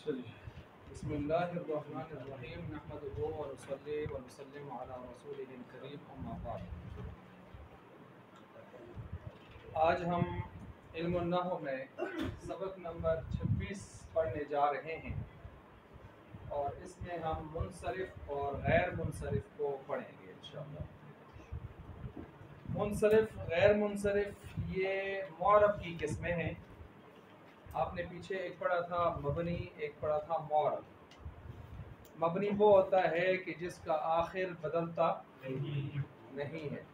बिस्मिल्लाहिर्रहमानिर्रहीम नहमदुहु व नुसल्ली व नुसल्लिमु अला रसूलिहिल करीम अम्मा बाद। आज हम इल्मुन नहव में सबक नंबर 26 पढ़ने जा रहे हैं और इसमें हम मुनसरिफ और गैर मुनसरिफ को पढ़ेंगे इंशाअल्लाह। मुनसरिफ गैर मुनसरिफ ये मुअरब की किस्में हैं। आपने पीछे एक पढ़ा था मबनी, एक पढ़ा था मुअरब। मबनी वो होता है कि जिसका आखिर बदलता नहीं है।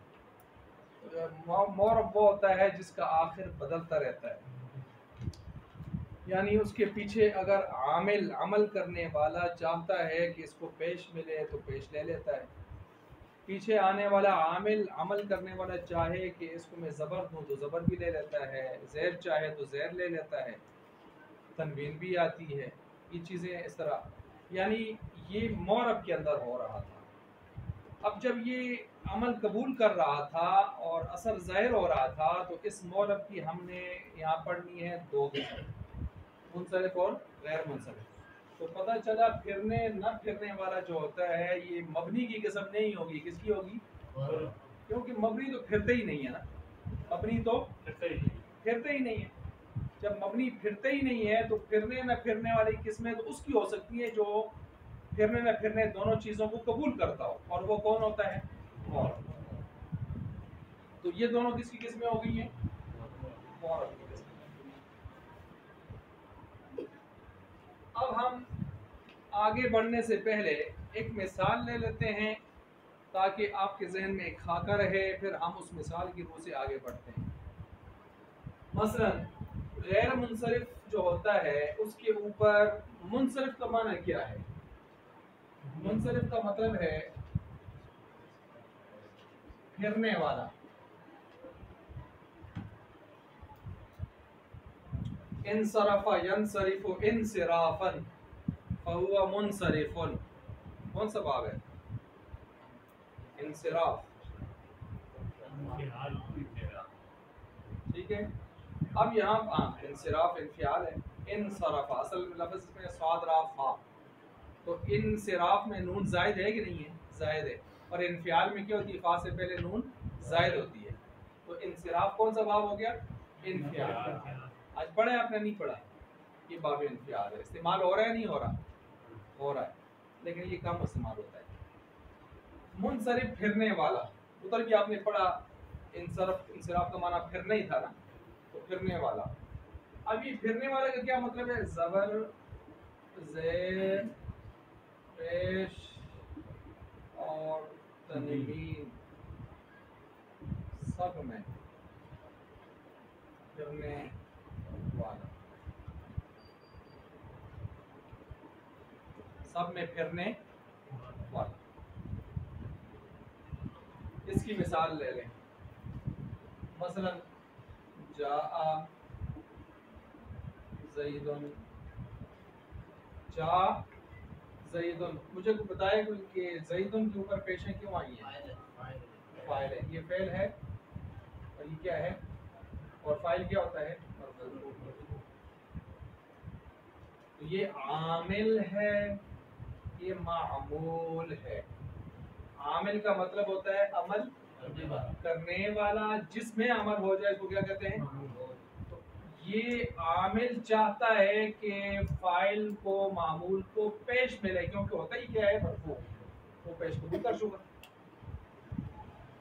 मुअरब वो होता है जिसका आखिर बदलता रहता है, यानी उसके पीछे अगर आमिल अमल करने वाला चाहता है कि इसको पेश मिले तो पेश ले लेता है, पीछे आने वाला आमिल अमल करने वाला चाहे कि इसको मैं ज़बर दूँ तो ज़बर भी ले लेता है, ज़ेर चाहे तो ज़ेर ले लेता है, तनवीन भी आती है। ये चीज़ें इस तरह, यानी ये मुअरब के अंदर हो रहा था। अब जब ये अमल कबूल कर रहा था और असर ज़ाहिर हो रहा था तो इस मुअरब की हमने यहाँ पढ़नी है दो किस्म, मुनसरिफ और गैर मुनसरिफ। तो पता चला फिरने न फिरने वाला जो होता है ये मबनी की किस्म नहीं होगी, किसकी होगी? क्योंकि मबनी तो फिरते ही नहीं है ना, मबनी तो फिरते ही नहीं है। जब मबनी फिरते ही नहीं है तो फिरने न फिरने वाली किस्में तो उसकी हो सकती है जो फिरने न फिरने दोनों चीज़ों को कबूल करता हो, और वो कौन होता है? मुअरब। तो ये दोनों किसकी किस्में हो गई हैं? मुअरब की किस्में। अब हम आगे बढ़ने से पहले एक मिसाल ले लेते हैं ताकि आपके जहन में एक खाका रहे, फिर हम उस मिसाल की रूह से आगे बढ़ते हैं। मसलन गैर मुनसरिफ जो होता है उसके ऊपर मुनसरिफ का माना क्या है? मुनसरिफ का मतलब है फिरने वाला। इनसरफा यनसरिफु इनसिराफन फहुवा मुनसरिफुन। कौन सा बाब है? इनसिराफ। ठीक है। अब यहाँ इनसिराफ इनफियाल है। इनसरफा असल लफ्ज़ में स्वाद राफ हा, तो इनसिराफ में नून जायद है कि नहीं है? जायद है। और इनफियाल में क्या होती है? फा से पहले नून जायद होती है। तो इनसिराफ कौन सा बाब हो गया? इनफियाल। आज पढ़ा है आपने? नहीं पढ़ा? ये बाब इनफियाल है। इस्तेमाल हो रहा है? नहीं हो रहा? हो रहा है, लेकिन ये कम इस्तेमाल होता है। मुनसरिफ फिरने वाला, उधर भी आपने पढ़ा इंसराफ का माना फिरना ही था ना, तो फिरने वाला। अब ये फिरने वाला का क्या मतलब है? ज़बर ज़ेर पेश और तनवीन सब में फिरने वाला, सब में फिरने वाला। इसकी मिसाल ले लें। मसलन जाआ ज़ैदुन, जा ज़ैदुन। मुझे बताए कि ज़ैदुन के ऊपर पेशें क्यों आई हैं? फाइल है, ये फेल है और ये क्या है? और फाइल क्या होता है? तो ये आमिल है, ये मामूल है। आमिल का मतलब होता है अमल करने वाला, जिसमें अमल हो जाए इसको क्या कहते हैं? तो ये आमिल चाहता है कि फाइल को मामूल को पेश मिले, क्योंकि होता ही क्या है? मरफू, वो पेश कबूल कर चुका।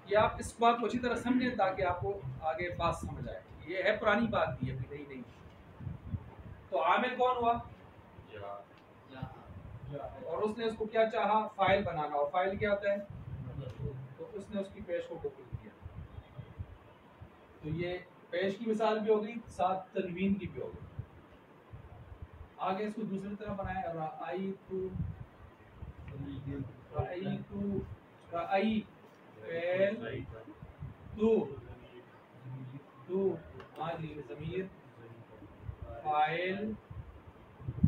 ये आप इस बात को अच्छी तरह समझें ताकि आपको आगे बात समझ आए। ये है पुरानी बात थी, अभी नई नहीं। तो आमिल कौन हुआ? और उसने उसको क्या चाहा? फाइल बनाना। और फाइल क्या होता है? तो उसने उसकी पेश को कबूल किया। तो ये पेश की मिसाल भी हो गई, साथ तनवीन की भी हो गई। आगे इसको दूसरी तरह बनाए। राई फेल तू माजी ज़मीर फाइल,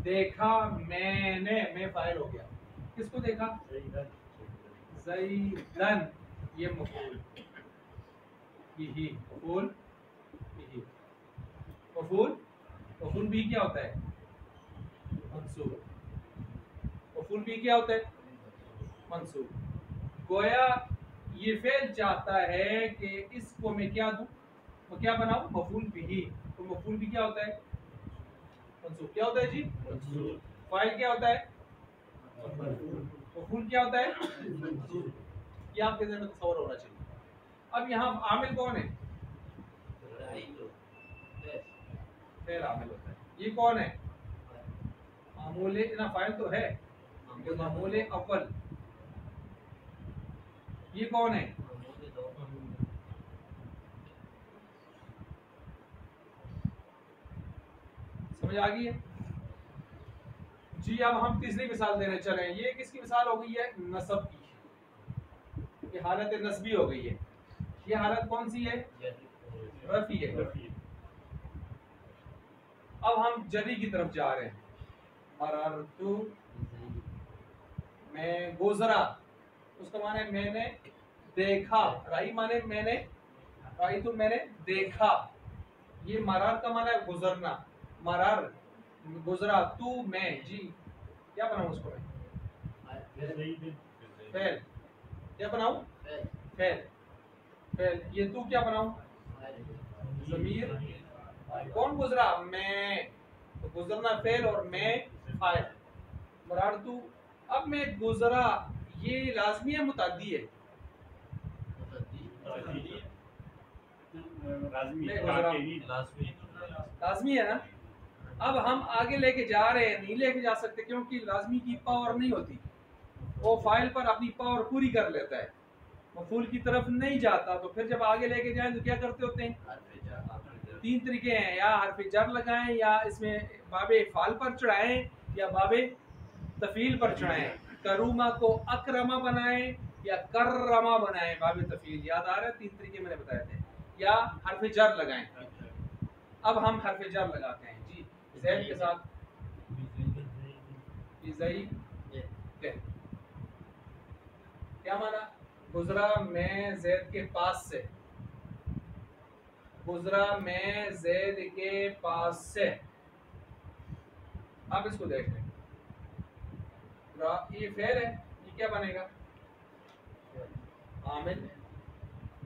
देखा मैंने, मैं फाइल हो गया। किसको देखा? ज़ैदन, ये मफूल, यही मफूल, यही मफूल। मफूल भी क्या होता है? मंसूब। मफूल भी क्या होता है? मंसूब। गोया ये फेल चाहता है कि इसको मैं क्या दूं, तो क्या बनाऊं? मफूल भी। तो मफूल भी क्या होता है? मंसूब। क्या होता है जी? फाइल क्या होता है? मफूल क्या होता है? ये आपके जहन में तस्वर होना चाहिए। अब यहाँ आमिल कौन है? फेल आमिल होता है। ये कौन है? मामूल ना, फाइल तो है मामूल अव्वल। ये कौन है? समझ आ गई है जी। अब हम तीसरी मिसाल देने चले। ये किसकी मिसाल हो गई है? नसब की। ये हालत नस्बी हो गई है। ये हालत कौन सी है? रफी है। अब हम जरी की तरफ जा रहे हैं। मररतु, मैं गुजरा, उसका माने मैंने देखा। राई माने मैंने, राई तो मैंने देखा। ये मरार का माना है गुजरना। मरार गुजरा, तू मैं जी। क्या बनाऊं उसको मैं? फेल। क्या बनाऊं? फेल। फेल। ये तू क्या बनाऊं? ज़मीर। कौन गुजरा? मैं। तो गुजरना फेल और मैं फाइल। मरार तू। अब मैं गुजरा, ये लाजमी है मुताद्दी है? लाजमी है ना। अब हम आगे लेके जा रहे हैं, नहीं लेके जा सकते क्योंकि लाजमी की पावर नहीं होती। वो फाइल पर अपनी पावर पूरी कर लेता है, मफूल की तरफ नहीं जाता। तो फिर जब आगे लेके जाएं तो क्या करते होते हैं? तीन तरीके हैं, या हरफ जर लगाएं, या इसमें बाबे फाल पर चढ़ाएं, या बाबे तफील पर चढ़ाएं। करूमा को अकरमा बनाएं या कर्रमा बनाएं। बाबे तफील याद आ रहा है? तीन तरीके मैंने बताए थे। या हरफ जर लगाएं। अब हम हरफ जर लगाते हैं जी ज़ैद के साथ। क्या माना? गुजरा मैं ज़ैद के पास से। गुजरा मैं ज़ैद के पास से। अब इसको देख लें। ये फेल है, ये क्या बनेगा? आमिल।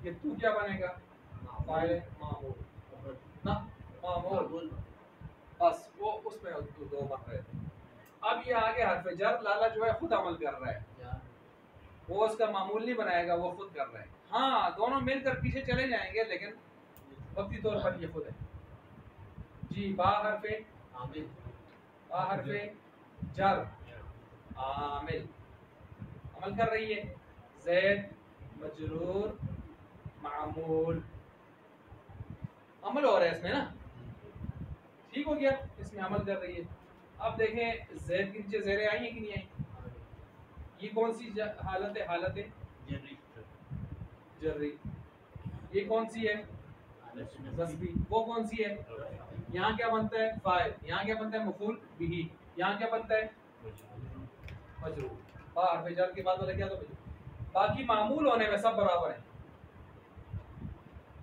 ये तू क्या बनेगा? फाइल मामूल ना, मामूल। बस वो उसमें दो बन रहे थे। अब ये आगे हरफ जर लाला जो है खुद अमल कर रहा है, वो उसका मामूल नहीं बनाएगा, वो खुद कर रहा है। हाँ, दोनों मिलकर पीछे चले जाएंगे लेकिन वक्ती तौर पर ये खुद है जी। बा हरफे आमिल, बा हरफे जर आमिल अमल कर रही है। ज़ैद मजरूर मामूल अमल हो रहा है इसमें ना। ठीक हो गया, इसमें अमल कर रही है। अब देखें ज़ैद के नीचे ज़ेरें आई है कि नहीं आई? ये कौन सी हालत है? हालत है जर्री। ये कौन सी है? नस्बी। वो कौन सी है? यहाँ क्या बनता है? फाइल। यहाँ क्या बनता है? मफूल बिही। यहाँ क्या बनता है? मजरूर। हरफ जर के बाद वाला क्या? तो मजरूर। बाकी मामूल होने में सब बराबर है।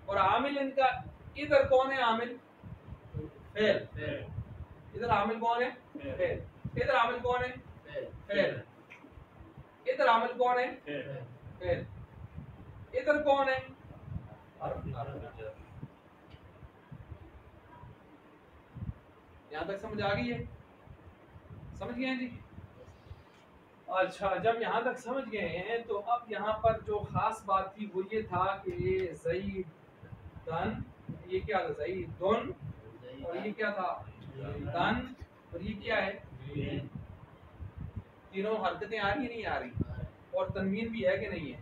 और आमिल इनका इधर कौन है? आमिल फेल। इधर आमिल कौन है? फेल। इधर आमिल कौन है? फेल। इधर आमिल कौन है? फेल। इधर कौन है? यहाँ तक समझ आ गई है? समझ गए हैं जी? अच्छा, जब यहाँ तक समझ गए हैं तो अब यहाँ पर जो खास बात थी वो ये था कि ज़ईदन, ये क्या था? ज़ईदुन, और ये क्या था? दन, और ये क्या है? तीनों हरकतें आ रही है नहीं आ रही? और तनवीन भी है कि नहीं है?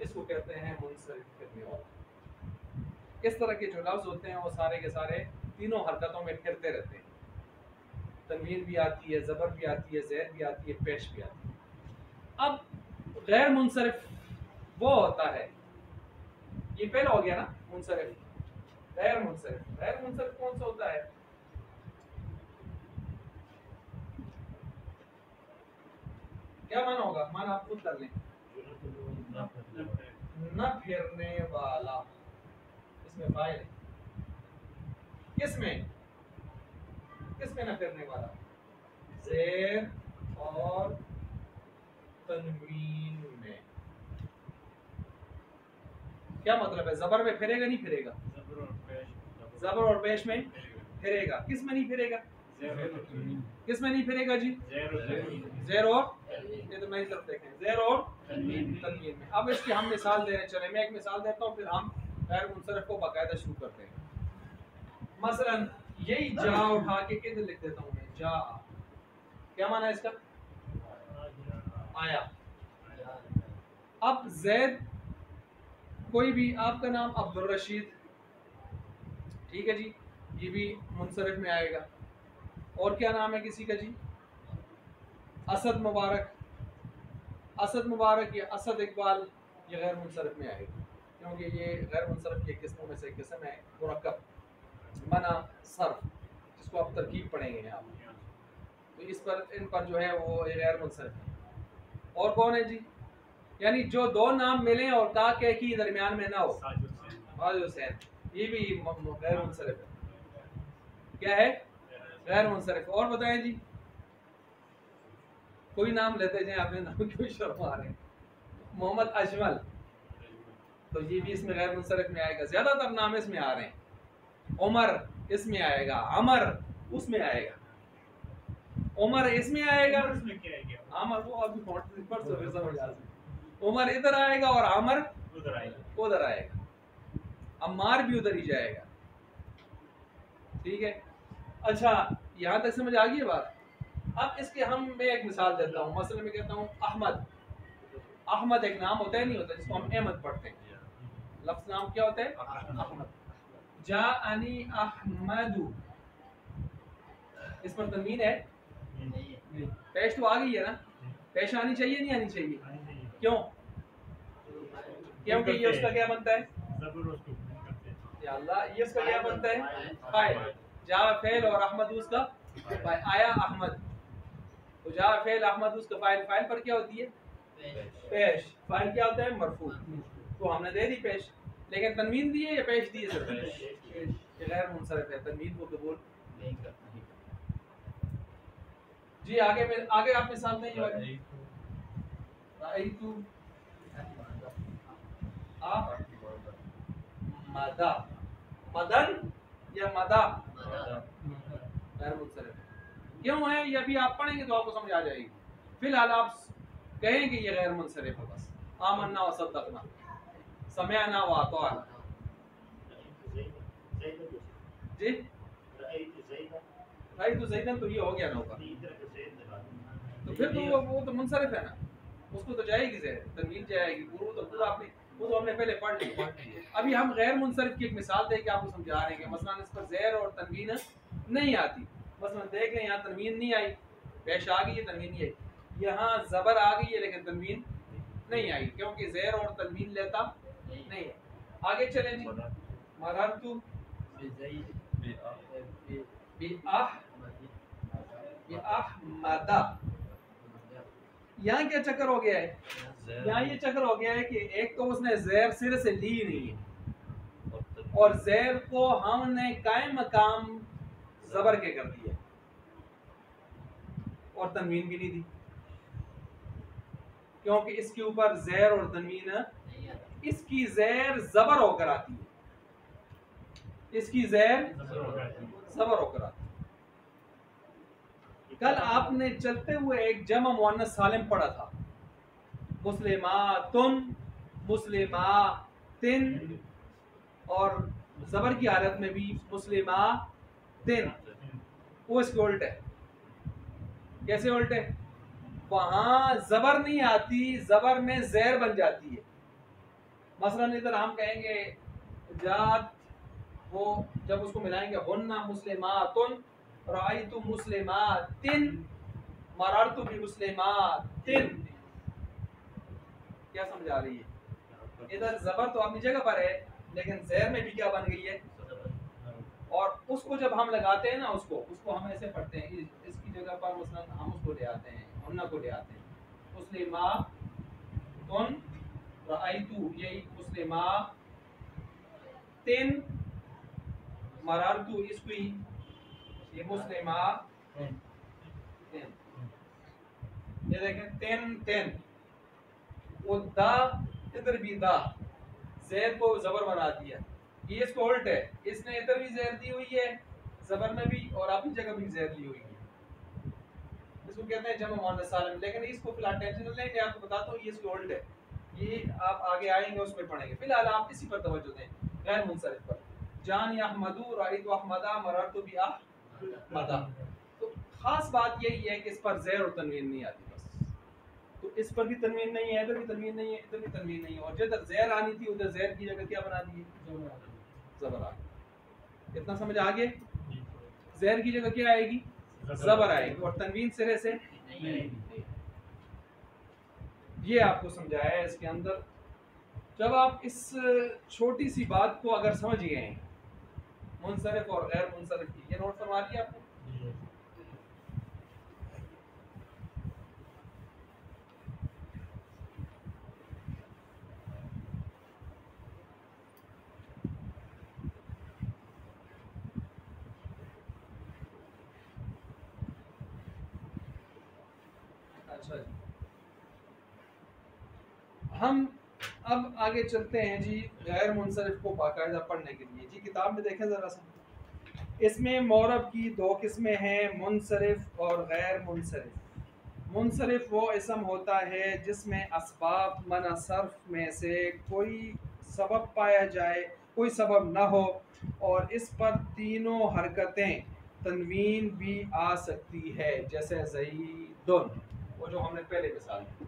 इसको कहते हैं मुनसरिफ करने वाला। इस तरह के जो लफ्ज़ होते हैं वो सारे के सारे तीनों हरकतों में फिरते रहते हैं। तनवीन भी आती है, ज़बर भी आती है, ज़ैद भी आती है, पेश भी आती है। अब गैर मुनसरिफ वो होता है, ये पहला हो गया ना मुनसरिफ। गैर मुनसरिफ, गैर मुनसरिफ कौन सा होता है? क्या माना होगा? माना आप खुद कर लें। न फिरने वाला, इसमें फाइल है। किसमें न फिरने वाला? ज़ेर और तनवीन में। क्या मतलब है? जबर में फिरेगा नहीं फिरेगा? जबर और पेश में फिरेगा। किस में नहीं फिरेगा? किस में नहीं फिरेगा जी? ज़ेर और, ये तो मेरी तरफ देखें, ज़ेर और तनवीन में। अब इसकी हम मिसाल दे रहे हैं। चले मैं एक मिसाल देता हूँ, फिर हम गैर मुनसरिफ को बाकायदा शुरू करते हैं। मसलन यही जा उठा के किधर लिख देता हूँ मैं, जा, क्या माना है इसका? आया। अब जैद, कोई भी, आपका नाम अब्दुल रशीद, ठीक है जी, ये भी मुनसरिफ में आएगा। और क्या नाम है किसी का जी? असद मुबारक, असद मुबारक या असद इकबाल, ये गैर मुनसरिफ में आएगा, क्योंकि ये गैर मुनसरिफ की किस्मों में से किस्म है मुरक्कब मना सर्फ, जिसको आप तरकीब पढ़ेंगे यहाँ, तो इस पर, इन पर जो है वो गैर मुनसरिफ है। और कौन है जी? यानी जो दो नाम मिले और का के की दरमियान में ना हो, साजिद हुसैन, ये भी गैर मुनसरिफ है। क्या है? गैर मुनसरिफ। और बताएं जी, कोई नाम लेते जाए, आपने नाम क्यों शर्मा रहे हैं? मोहम्मद अजमल, तो ये भी इसमें गैर मुनसरिफ में आएगा। ज्यादातर नाम इसमें आ रहे हैं। उमर इसमें आएगा, अमर उसमें आएगा, उमर इसमें आएगा, अमर वो अभी फिर समझ आ, उमर इधर आएगा और अमर उधर आएगा, अम्मार भी उधर ही जाएगा। ठीक है, अच्छा, यहाँ तक समझ आ गई है बात। अब इसके मैं एक मिसाल देता हूँ। मसलन मैं कहता हूँ अहमद, अहमद एक नाम होता है, नहीं होता, जिसको हम अहमद पढ़ते हैं, लफ्ज नाम क्या होता है? अहमद। जाअनी अहमदु, इस पर तनवीन है? पेश तो आ गई है ना? पेश आनी चाहिए नहीं आनी चाहिए? क्यों? क्योंकि ये उसका क्या बनता है? या अल्लाह, ये उसका क्या बनता है? फाइल। जा फेल और अहमद उसका फाइल। आया अहमद, तो जा फेल अहमद उसका फाइल। फाइल पर क्या होती है? पेश। फाइल क्या होता है? मरफू। तो हमने दे दी पेश, लेकिन तनवीन दी है या पेश दी है? सिर्फ पेश। ये गैर मुनसरिफ है, तनवीन को कबूल नहीं करता। जी आगे आप मिसाल दें। राइतु मदा, मदन या मदा, गैर मुनसरिफ है। क्यों है ये? अभी आप पढ़ेंगे तो आपको समझ आ जाएगी। फिलहाल आप कहेंगे ये गैर मुनसरिफ है बस। आमन्ना व सद्दक़ना, समिअना व अताअना। जी, राइतु ज़ैदन, तो ये हो गया ना ऊपर, तो फिर तो वो तो मुनसरिफ है ना, उसको तो जाएगी ज़ैद, तनवीन जाएगी। वो तो पूरा आपने, वो तो हमने पहले पढ़ लिया। अभी हम गैर मुनसरिफ की एक मिसाल दे के आपको समझा रहे हैं। मसलन इस पर ज़ैर और तनवीन नहीं आती। मसलन देख लें, यहाँ तनवीन नहीं आई, पेश आ गई है, तनवीन नहीं आई। यहाँ ज़बर आ गई है लेकिन तनवीन नहीं आई, क्योंकि ज़ैर और तनवीन लेता नहीं है। आगे चलें जी। मररतु बिअहमदा, यहाँ क्या चक्कर हो गया है? यहाँ ये चक्कर हो गया है कि एक तो उसने ज़ैर सिरे से ली नहीं है, और ज़ैर को हमने कायम मकाम ज़बर के कर दिया, और तनवीन भी नहीं दी, क्योंकि इसके ऊपर ज़ैर और तनवीन, इसकी ज़ैर ज़बर होकर आती है, इसकी ज़ैर ज़बर होकर आती है। कल आपने चलते हुए एक जमा मुअन्नस सालिम पढ़ा था, मुस्लिमातुन, मुस्लिमातिन, और ज़बर की हालत में भी मुस्लिमातिन। वो इसके उल्ट है। कैसे उल्ट है? वहां ज़बर नहीं आती, ज़बर में ज़ैर बन जाती है। मसलन इधर हम कहेंगे जात, वो जब उसको मिलाएंगे, हुन्ना मुस्लिमातुन, राइतु मुस्लिमातिन, मररतु बि मुस्लिमातिन। क्या समझ आ रही है? इधर ज़बर तो अपनी जगह पर है, लेकिन ज़ैर में भी क्या बन गई है? और उसको जब हम लगाते हैं ना, उसको हम ऐसे पढ़ते हैं, इसकी जगह पर मसलन हम उसको ले आते हैं, हुन्ना को ले आते हैं, मुस्लिमातुन राइतु, यही मुस्लिमातिन, मररतु, इसको ही ये मुस्लिमातिन। ये देखें, तिन तिन, वो दा, इधर भी दा, ज़ेर को ज़बर बना दिया। ये इसको उल्ट है, इसने इधर भी ज़ेर दी हुई है ज़बर में भी, और अपनी जगह भी ज़ेर दी हुई है। इसको कहते हैं जमा मुअन्नस सालिम, लेकिन इसको फिलहाल टेंशन न लें, मैं आपको बताता हूँ ये इसको उल्ट है। ये आप आगे आएंगे उसमें पढ़ेंगे, फिलहाल आप इसी पर तवज्जो दें, गैर मुनसरिफ पर। जान अहमदू राइतु अहमदा मररतु बि अहमदा। तो खास बात यही है कि इस पर ज़ेर और तनवीन नहीं आती बस। तो इस पर भी तनवीन नहीं है, इधर भी तनवीन नहीं है, इधर भी तनवीन नहीं है, और जिधर ज़ेर आनी थी उधर ज़ेर की जगह क्या बना दी? ज़बर आ गई। इतना समझ आ गया? ज़ेर की जगह क्या आएगी? ज़बर आएगी, और तनवीन सिरे से नहीं। ये आपको समझाया है इसके अंदर। जब आप इस छोटी सी बात को अगर समझ गए हैं, मुनसरिफ और गैर मुनसरिफ की, ये नोट फरमा लिया आपने? अच्छा जी, हम अब आगे चलते हैं जी गैर मुनसरिफ को बाकायदा पढ़ने के लिए। जी किताब में देखें ज़रा सा, इसमें मौरब की दो किस्में हैं, मुनसरिफ और गैर मुनसरिफ। मुनसरिफ वो इसम होता है जिसमें असबाब मना सर्फ में से कोई सबब पाया जाए, कोई सबब ना हो, और इस पर तीनों हरकतें तनवीन भी आ सकती है, जैसे ज़ईदुन, वो जो हमने पहले मिसाल दी।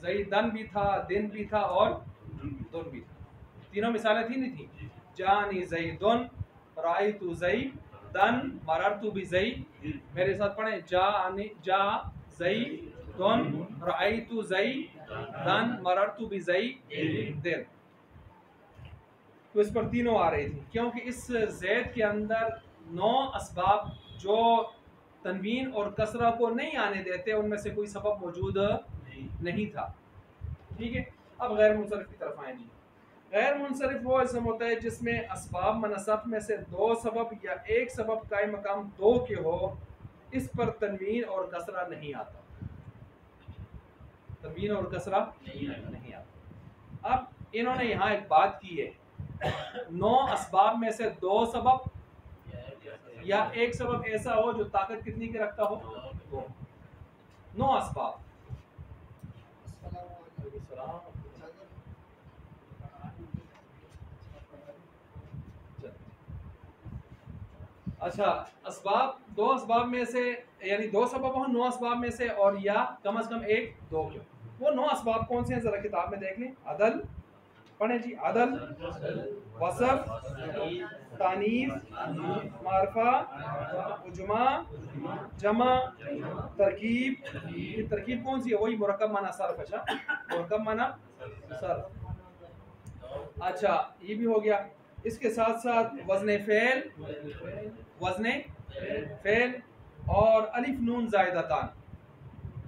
ज़ईदन भी था, दिन भी था, और दुन भी था। तीनों मिसालें थी नहीं थी? जानी ज़ईदुन, राइतु ज़ईदन, मररतु बि ज़ईद। मेरे साथ पढ़ें, जा ज़ईदुन, राइतु ज़ईदन, मररतु बि ज़ईदिन। तो इस पर तीनों आ रही थी, क्योंकि इस ज़ैद के अंदर 9 असबाब जो तनवीन और कसरा को नहीं आने देते, उनमें से कोई सबब मौजूद नहीं था। ठीक है, अब गैर मुनसरिफ की तरफ आएंगे। गैर मुनसरिफ वो इसम होता है जिसमें असबाब मनसब में से 2 सबब या एक सबब कायम मकाम 2 के हो, इस पर तनवीन और कसरा नहीं आता। तनवीन और कसरा नहीं आता। अब इन्होंने यहाँ एक बात की है, 9 असबाब में से 2 सबब या एक सबब ऐसा हो जो ताकत कितनी की रखता हो? 9 असबाब। अच्छा, असबाब 2 असबाब में से, यानी 2 सबब हो 9 असबाब में से, और या कम से कम 1 2 क्यों। वो 9 असबाब कौन से हैं जरा किताब में देख लें। अदल, पढ़ें जी, अदल, वसफ, तानीस, मारफा, उजमा, जमा, तरकीब। ये तरकीब कौन सी है? वही मुरक्कब माना सर्फ। अच्छा, मुरक्कब माना सर्फ। अच्छा, ये भी हो गया। इसके साथ साथ वज़न फ़ेल, वज़न फ़ेल, और अलिफ नून ज़ायदतान,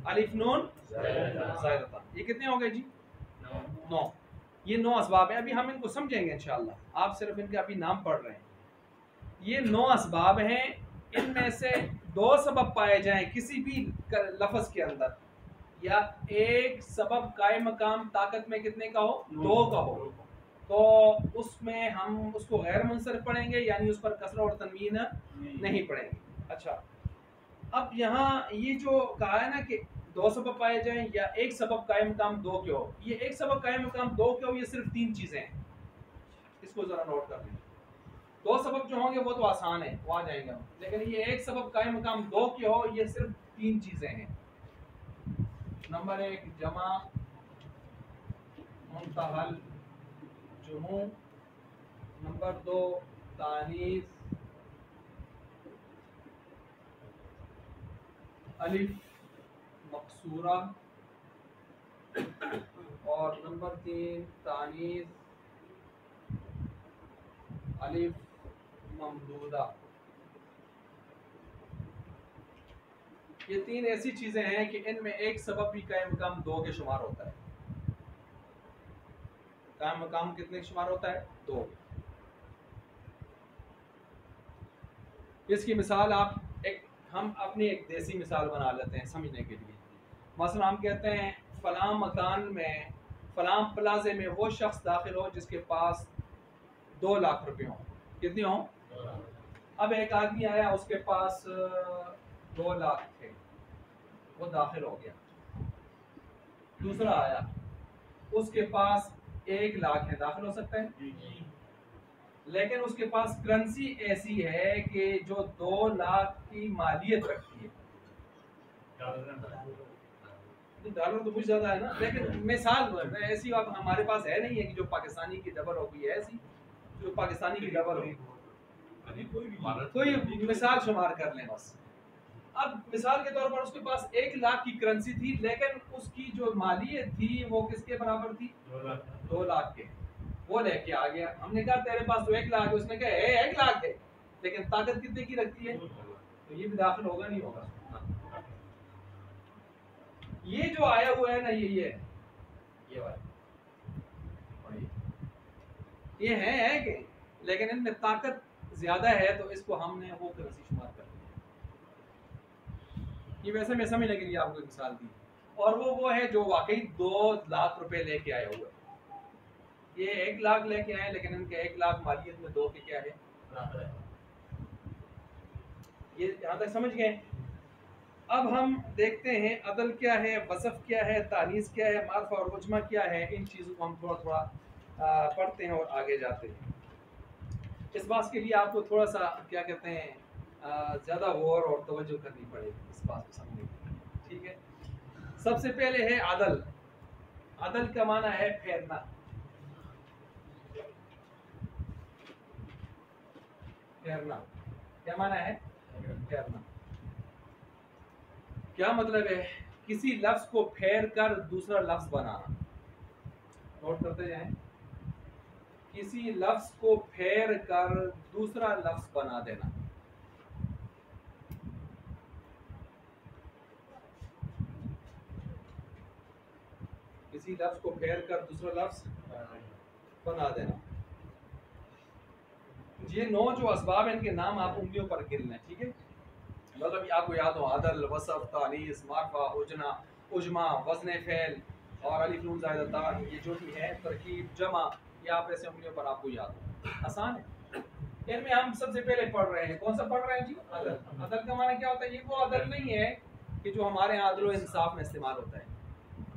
अलिफ नून ज़ायदतान। ये कितने हो गए जी? 9। ये 9 असबाब हैं। अभी हम इनको समझेंगे इंशाअल्लाह, आप सिर्फ इनके अभी नाम पढ़ रहे हैं। ये 9 असबाब हैं, इनमें से 2 सबब पाए जाएं किसी भी लफ्ज़ के अंदर, या एक सबब कायम मकाम ताकत में कितने का हो? 2 का हो, तो उसमें हम उसको गैर मुनसरिफ पढ़ेंगे, यानी उस पर कसरा और तनवीन नहीं पढ़ेंगे। अच्छा, अब यहाँ ये जो कहा है ना कि 2 सबब पाए जाएं या एक सबब कायम मकाम 2 के हो, ये एक सबब कायम मकाम 2 के हो, ये सिर्फ 3 चीज़ें हैं। इसको ज़रा नोट कर लें। 2 सबब जो होंगे वो तो आसान है, वो आ जाएंगे हम, लेकिन ये एक सबब कायम मकाम 2 के हो, ये सिर्फ 3 चीज़ें हैं। नंबर 1 जमा मुंतहल जुमू, नंबर 2 तानीस अलिफ मकसूरा, और नंबर 3 तानीस अलिफ ममदूदा। ये 3 ऐसी चीज़ें हैं कि इनमें एक सबब भी कायम मकाम 2 के शुमार होता है। कायम मकाम कितने के शुमार होता है? 2। इसकी मिसाल आप हम अपनी एक देसी मिसाल बना लेते हैं समझने के लिए। मसलन हम कहते हैं फलां मकान में, फलां प्लाजे में वो शख्स दाखिल हो जिसके पास 2 लाख रुपए हों। कितने हों? अब एक आदमी आया, उसके पास 2 लाख थे, वो दाखिल हो गया। दूसरा आया, उसके पास 1 लाख है, दाखिल हो सकता है, लेकिन उसके पास करेंसी ऐसी है कि जो 2 लाख की मालियत रखती है। डॉलर तो कुछ ज्यादा है ना, लेकिन मिसाल ऐसी अब हमारे पास है नहीं है कि जो पाकिस्तानी की डबल होगी, ऐसी जो पाकिस्तानी की डबल हो, कोई मिसाल शुमार कर लें बस। अब मिसाल के तौर पर उसके पास 1 लाख की करेंसी थी, लेकिन उसकी जो मालियत थी वो किसके बराबर थी? 2 लाख के। वो लेके आ गया, हमने कहा तेरे पास तो 1 लाख है, उसने कहा 1 लाख है, लेकिन ताकत कितने की रखती है? तो ये भी दाखिल होगा नहीं होगा? ये जो आया हुआ है ना, ये वाला ये है कि, लेकिन इनमें ताकत ज्यादा है तो इसको हमने वो करेंसी शुमार कर लिया। ये वैसे मैं समझ लगी आपको मिसाल दी, और वो है जो वाकई 2 लाख रुपए लेके आया हुआ है। ये 1 लाख लेके आए, लेकिन इनके 1 लाख मालियत में 2 के क्या है? ये यहाँ तक समझ गए? अब हम देखते हैं अदल क्या है, वसफ क्या है, तानीस क्या है, मार्फा और उजमा क्या है। इन चीज़ों को हम थोड़ा थोड़ा पढ़ते हैं और आगे जाते हैं। इस बात के लिए आपको थोड़ा सा क्या कहते हैं, ज़्यादा गौर और तवज्जो करनी पड़ेगी इस बात को समझने के लिए। ठीक है, सबसे पहले है अदल। अदल का माना है फेरना। फेरना क्या माना है? फेरना। क्या मतलब है? किसी लफ्ज को फेर कर दूसरा लफ्ज बनाना। नोट करते जाएं। किसी लफ्ज को फेर कर दूसरा लफ्ज बना देना। किसी लफ्ज को फेर कर दूसरा लफ्ज बना देना। ये 9 जो असबाब हैं, इनके नाम आप उंगलियों पर गिन लें। ठीक है, मतलब आपको याद हो अदल, वसफ, तानीस, मार्फा, उजना, उजमा, वज़न फ़ेल और अलिफ नून ज़ायदा ता, ये जो भी है तरकीब, जमा, ये आप ऐसे उंगलियों पर आपको याद हो। आसान है। इनमें हम सबसे पहले पढ़ रहे हैं, कौन सा पढ़ रहे हैं जी? अदल। अदल का माना क्या होता है? ये वो अदल नहीं है कि जो हमारे यहाँ अदल इंसाफ में इस्तेमाल होता है।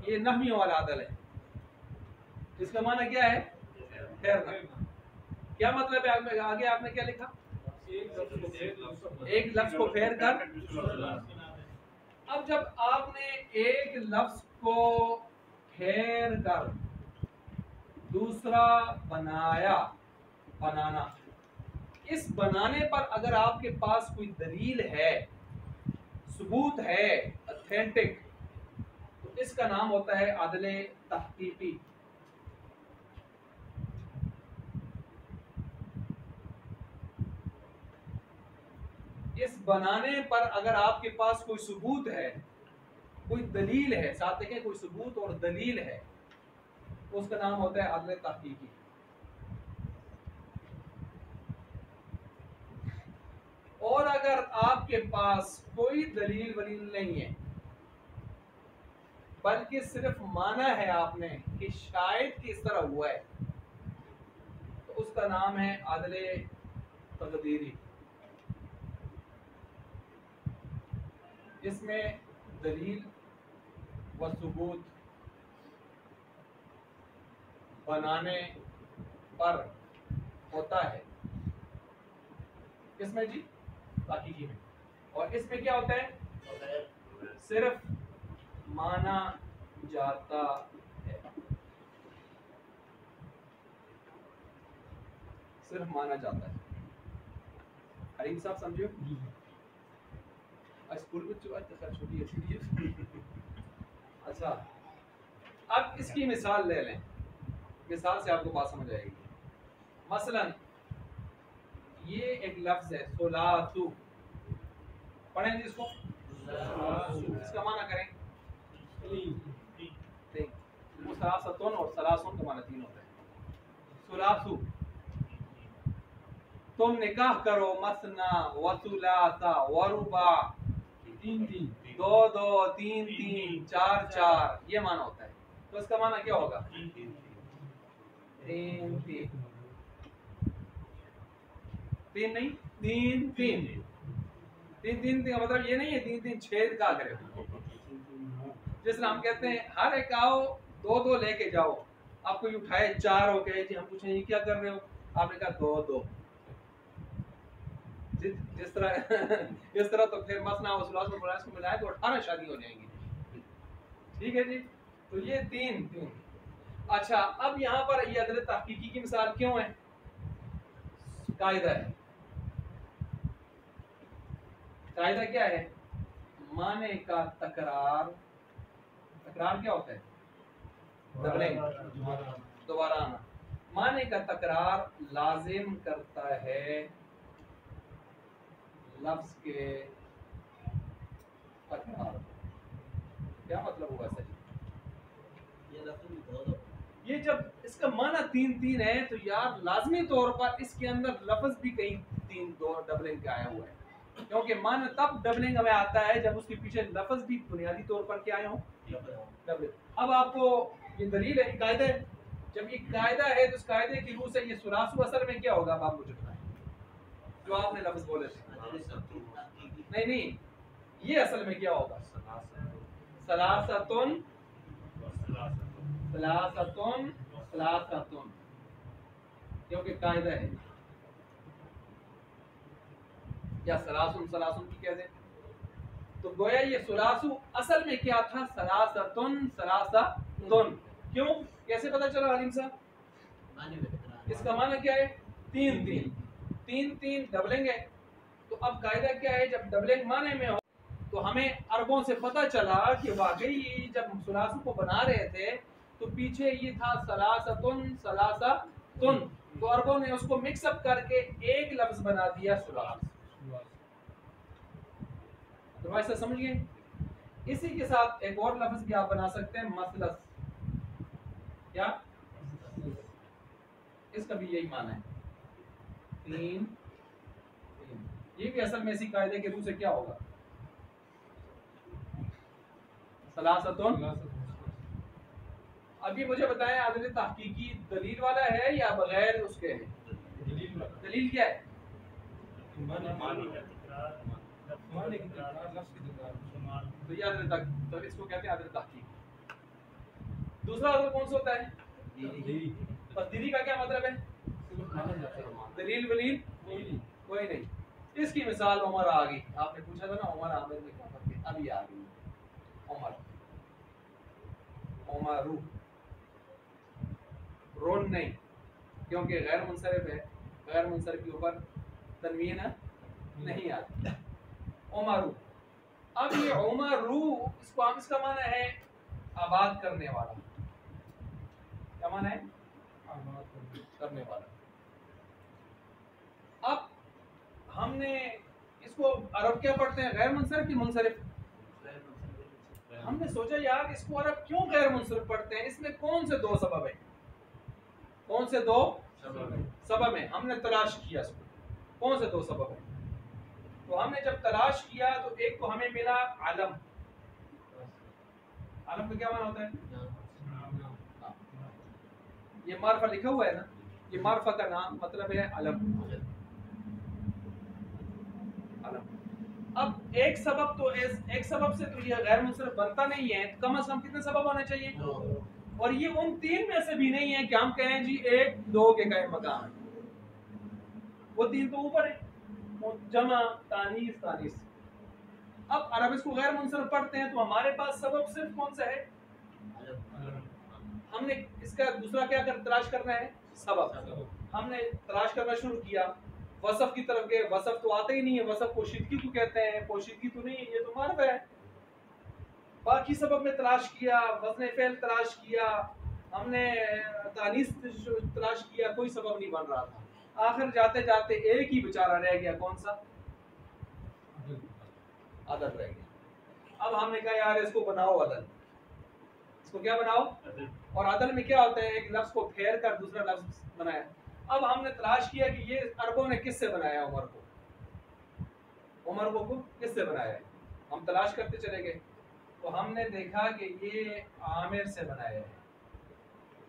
ये नहमियों वाला अदल है। इसका माना क्या है? ठहरना। क्या मतलब है? आगे आपने क्या लिखा? एक लफ्ज को फेर कर। अब जब आपने एक लफ्ज को फेर कर दूसरा बनाया, बनाना, इस बनाने पर अगर आपके पास कोई दलील है, सबूत है, ऑथेंटिक, तो इसका नाम होता है अदले तहकीकी। इस बनाने पर अगर आपके पास कोई सबूत है, कोई दलील है, साथ देखें कोई सबूत और दलील है, तो उसका नाम होता है अदले तहकीकी। और अगर आपके पास कोई दलील वलील नहीं है, बल्कि सिर्फ माना है आपने कि शायद कि इस तरह हुआ है, तो उसका नाम है अदले तकदीरी। इसमें दलील व सबूत बनाने पर होता है, इसमें जी ताकीकी में। और इसमें क्या होता है? सिर्फ माना जाता है, सिर्फ माना जाता है। हरीम साहब समझियो? स्कूल में छोटी है। अच्छा, अब इसकी मिसाल ले लें, मिसाल से आपको बात समझ आएगी। मसलन ये एक लफ्ज है सुलासु, पढ़ेंगे इसको। इसका माना करें सलासतुन, और सलासुन का माना 3 होता है। सुलासु, तुम निकाह करो मसना व सुलासा व रुबा, 3 दो दो, तीन तीन, चार चार, ये माना होता है। तो इसका माना क्या होगा? तीन तीन, तीन नहीं, तीन तीन, तीन तीन का मतलब ये नहीं है तीन तीन छेद का करे। जिस तरह हम कहते हैं हर एक आओ दो दो लेके जाओ, आपको ये उठाए चार हो गए जी, हम पूछे ये क्या कर रहे हो, आपने कहा दो दो। जिस तरह इस तरह तो फिर मसना वसुलास में बुलास को मिलाए तो 18 शादी हो जाएंगी। ठीक है जी, तो ये तीन तीन। अच्छा, अब यहाँ पर ये अदल तहकीकी की मिसाल क्यों है? कायदा है, कायदा क्या है? माने का तकरार, तकरार क्या होता है? दोबारा आना। माने का तकरार लाजिम करता है लफ्ज के तकरार। क्या मतलब हुआ सर? ये जब इसका माना तीन तीन है तो यार लाजमी तौर पर इसके अंदर लफ्ज भी कहीं तीन दो डबलिंग का आया हुआ है, क्योंकि माना तब डबलिंग हमें आता है जब उसके पीछे लफ्ज भी बुनियादी तौर पर क्या आए हो, डबलिंग। अब आपको ये दलील है, कायदा है। जब ये कायदा है तो इस कायदे की रूह से ये सुलासु असल में क्या होगा? अब आप मुझे बताएं, जो आपने लफ्ज बोले थे। नहीं नहीं, ये असल में क्या होगा? सलासतुन सलासतुन सलासतुन, क्योंकि कायदा है। या सलासुन सलासुन की कहते, तो गोया ये सुलासु असल में क्या था? सलासतुन सलासतुन। क्यों, कैसे पता चला हालिम साहब? इसका माना क्या है? तीन तीन, तीन तीन डबलिंग है। तो अब कायदा क्या है? जब डबलिंग माने में हो तो हमें अरबों से पता चला कि वाकई जब सुलासु को बना रहे थे तो पीछे ये था सलासतुन सलासतुन, तो अरबों ने उसको मिक्सअप करके एक लफ्ज बना दिया सुलास। तो ऐसा समझिए। इसी के साथ एक और लफ्ज भी आप बना सकते हैं, मसलस। क्या? इसका भी यही माना है, तीन तीन। ये भी असल में इसी कायदे के रूप से क्या होगा? सलासतुन। अभी मुझे बताएं, आदल तहकीकी दलील वाला है या बगैर उसके है? दलील क्या है? तो ये आदल तक, तो इसको कहते हैं आदल तहकीक। दूसरा आदल कौन सा होता है? तकदीरी का क्या मतलब है? दलील वलील कोई नहीं। इसकी मिसाल उमर आ गई। आपने पूछा था ना उमर आमिर में क्या फर्क है, अभी आ गई। उमर, उमरू, रोन नहीं, क्योंकि गैर मुनसरिफ है, गैर मुनसरिफ के ऊपर तनवीन नहीं आती। उमरू, अब ये उमरू, इसको हम इसका माना है आबाद करने वाला। क्या माना है? आबाद करने वाला। अब हमने इसको अरब क्या पढ़ते हैं, गैर मुनसरिफ की मुनसरिफ? हमने सोचा यार इसको अरब क्यों गैर मुनसरिफ पढ़ते हैं, इसमें कौन से दो सबब है? कौन से दो सबब है? हमने तलाश किया इसको, कौन से दो सबब है? तो हमने जब तलाश किया तो एक तो हमें मिला आलम। आलम का क्या माना होता है? ये मार्फा लिखा हुआ है ना, ये मार्फा का नाम मतलब है अलम। अलम। अब एक सबब तो एक सबब से तो ये गैर मुनसरिफ बनता नहीं है, तो कम से कम कितने सबब होने चाहिए? और ये उन तीन में से भी नहीं है कि हम कहें जी एक दो के कायम मकाम है, वो तीन तो ऊपर है, जमा तानीस तानीस। अब अरब इसको गैर मुनसरिफ पढ़ते हैं तो हमारे पास सबब सिर्फ कौन सा है? हमने इसका दूसरा क्या तलाश करना है? सबब। हमने तलाश करना शुरू किया, वसफ की तरफ गए, वसफ तो आता ही नहीं है। वसफ पोशीदगी को कहते हैं, पोशीदगी तो नहीं है, ये तो मार्फ है। बाकी सबब में तलाश किया, वज़न फ़ेल तलाश किया, हमने तानीस तलाश किया, कोई सबब नहीं बन रहा था। आखिर जाते जाते एक ही बेचारा रह गया, कौन सा? अदल रह गया। अब हमने कहा यार इसको बनाओ अदल। इसको क्या बनाओ? और अदल में क्या होता है? एक लफ्ज को फेर कर दूसरा लफ्ज बनाया। अब हमने तलाश किया कि ये अरबों ने किससे बनाया उमर को, उमर को किससे बनाया है? हम तलाश करते चले गए तो हमने देखा कि ये आमिर से बनाया है।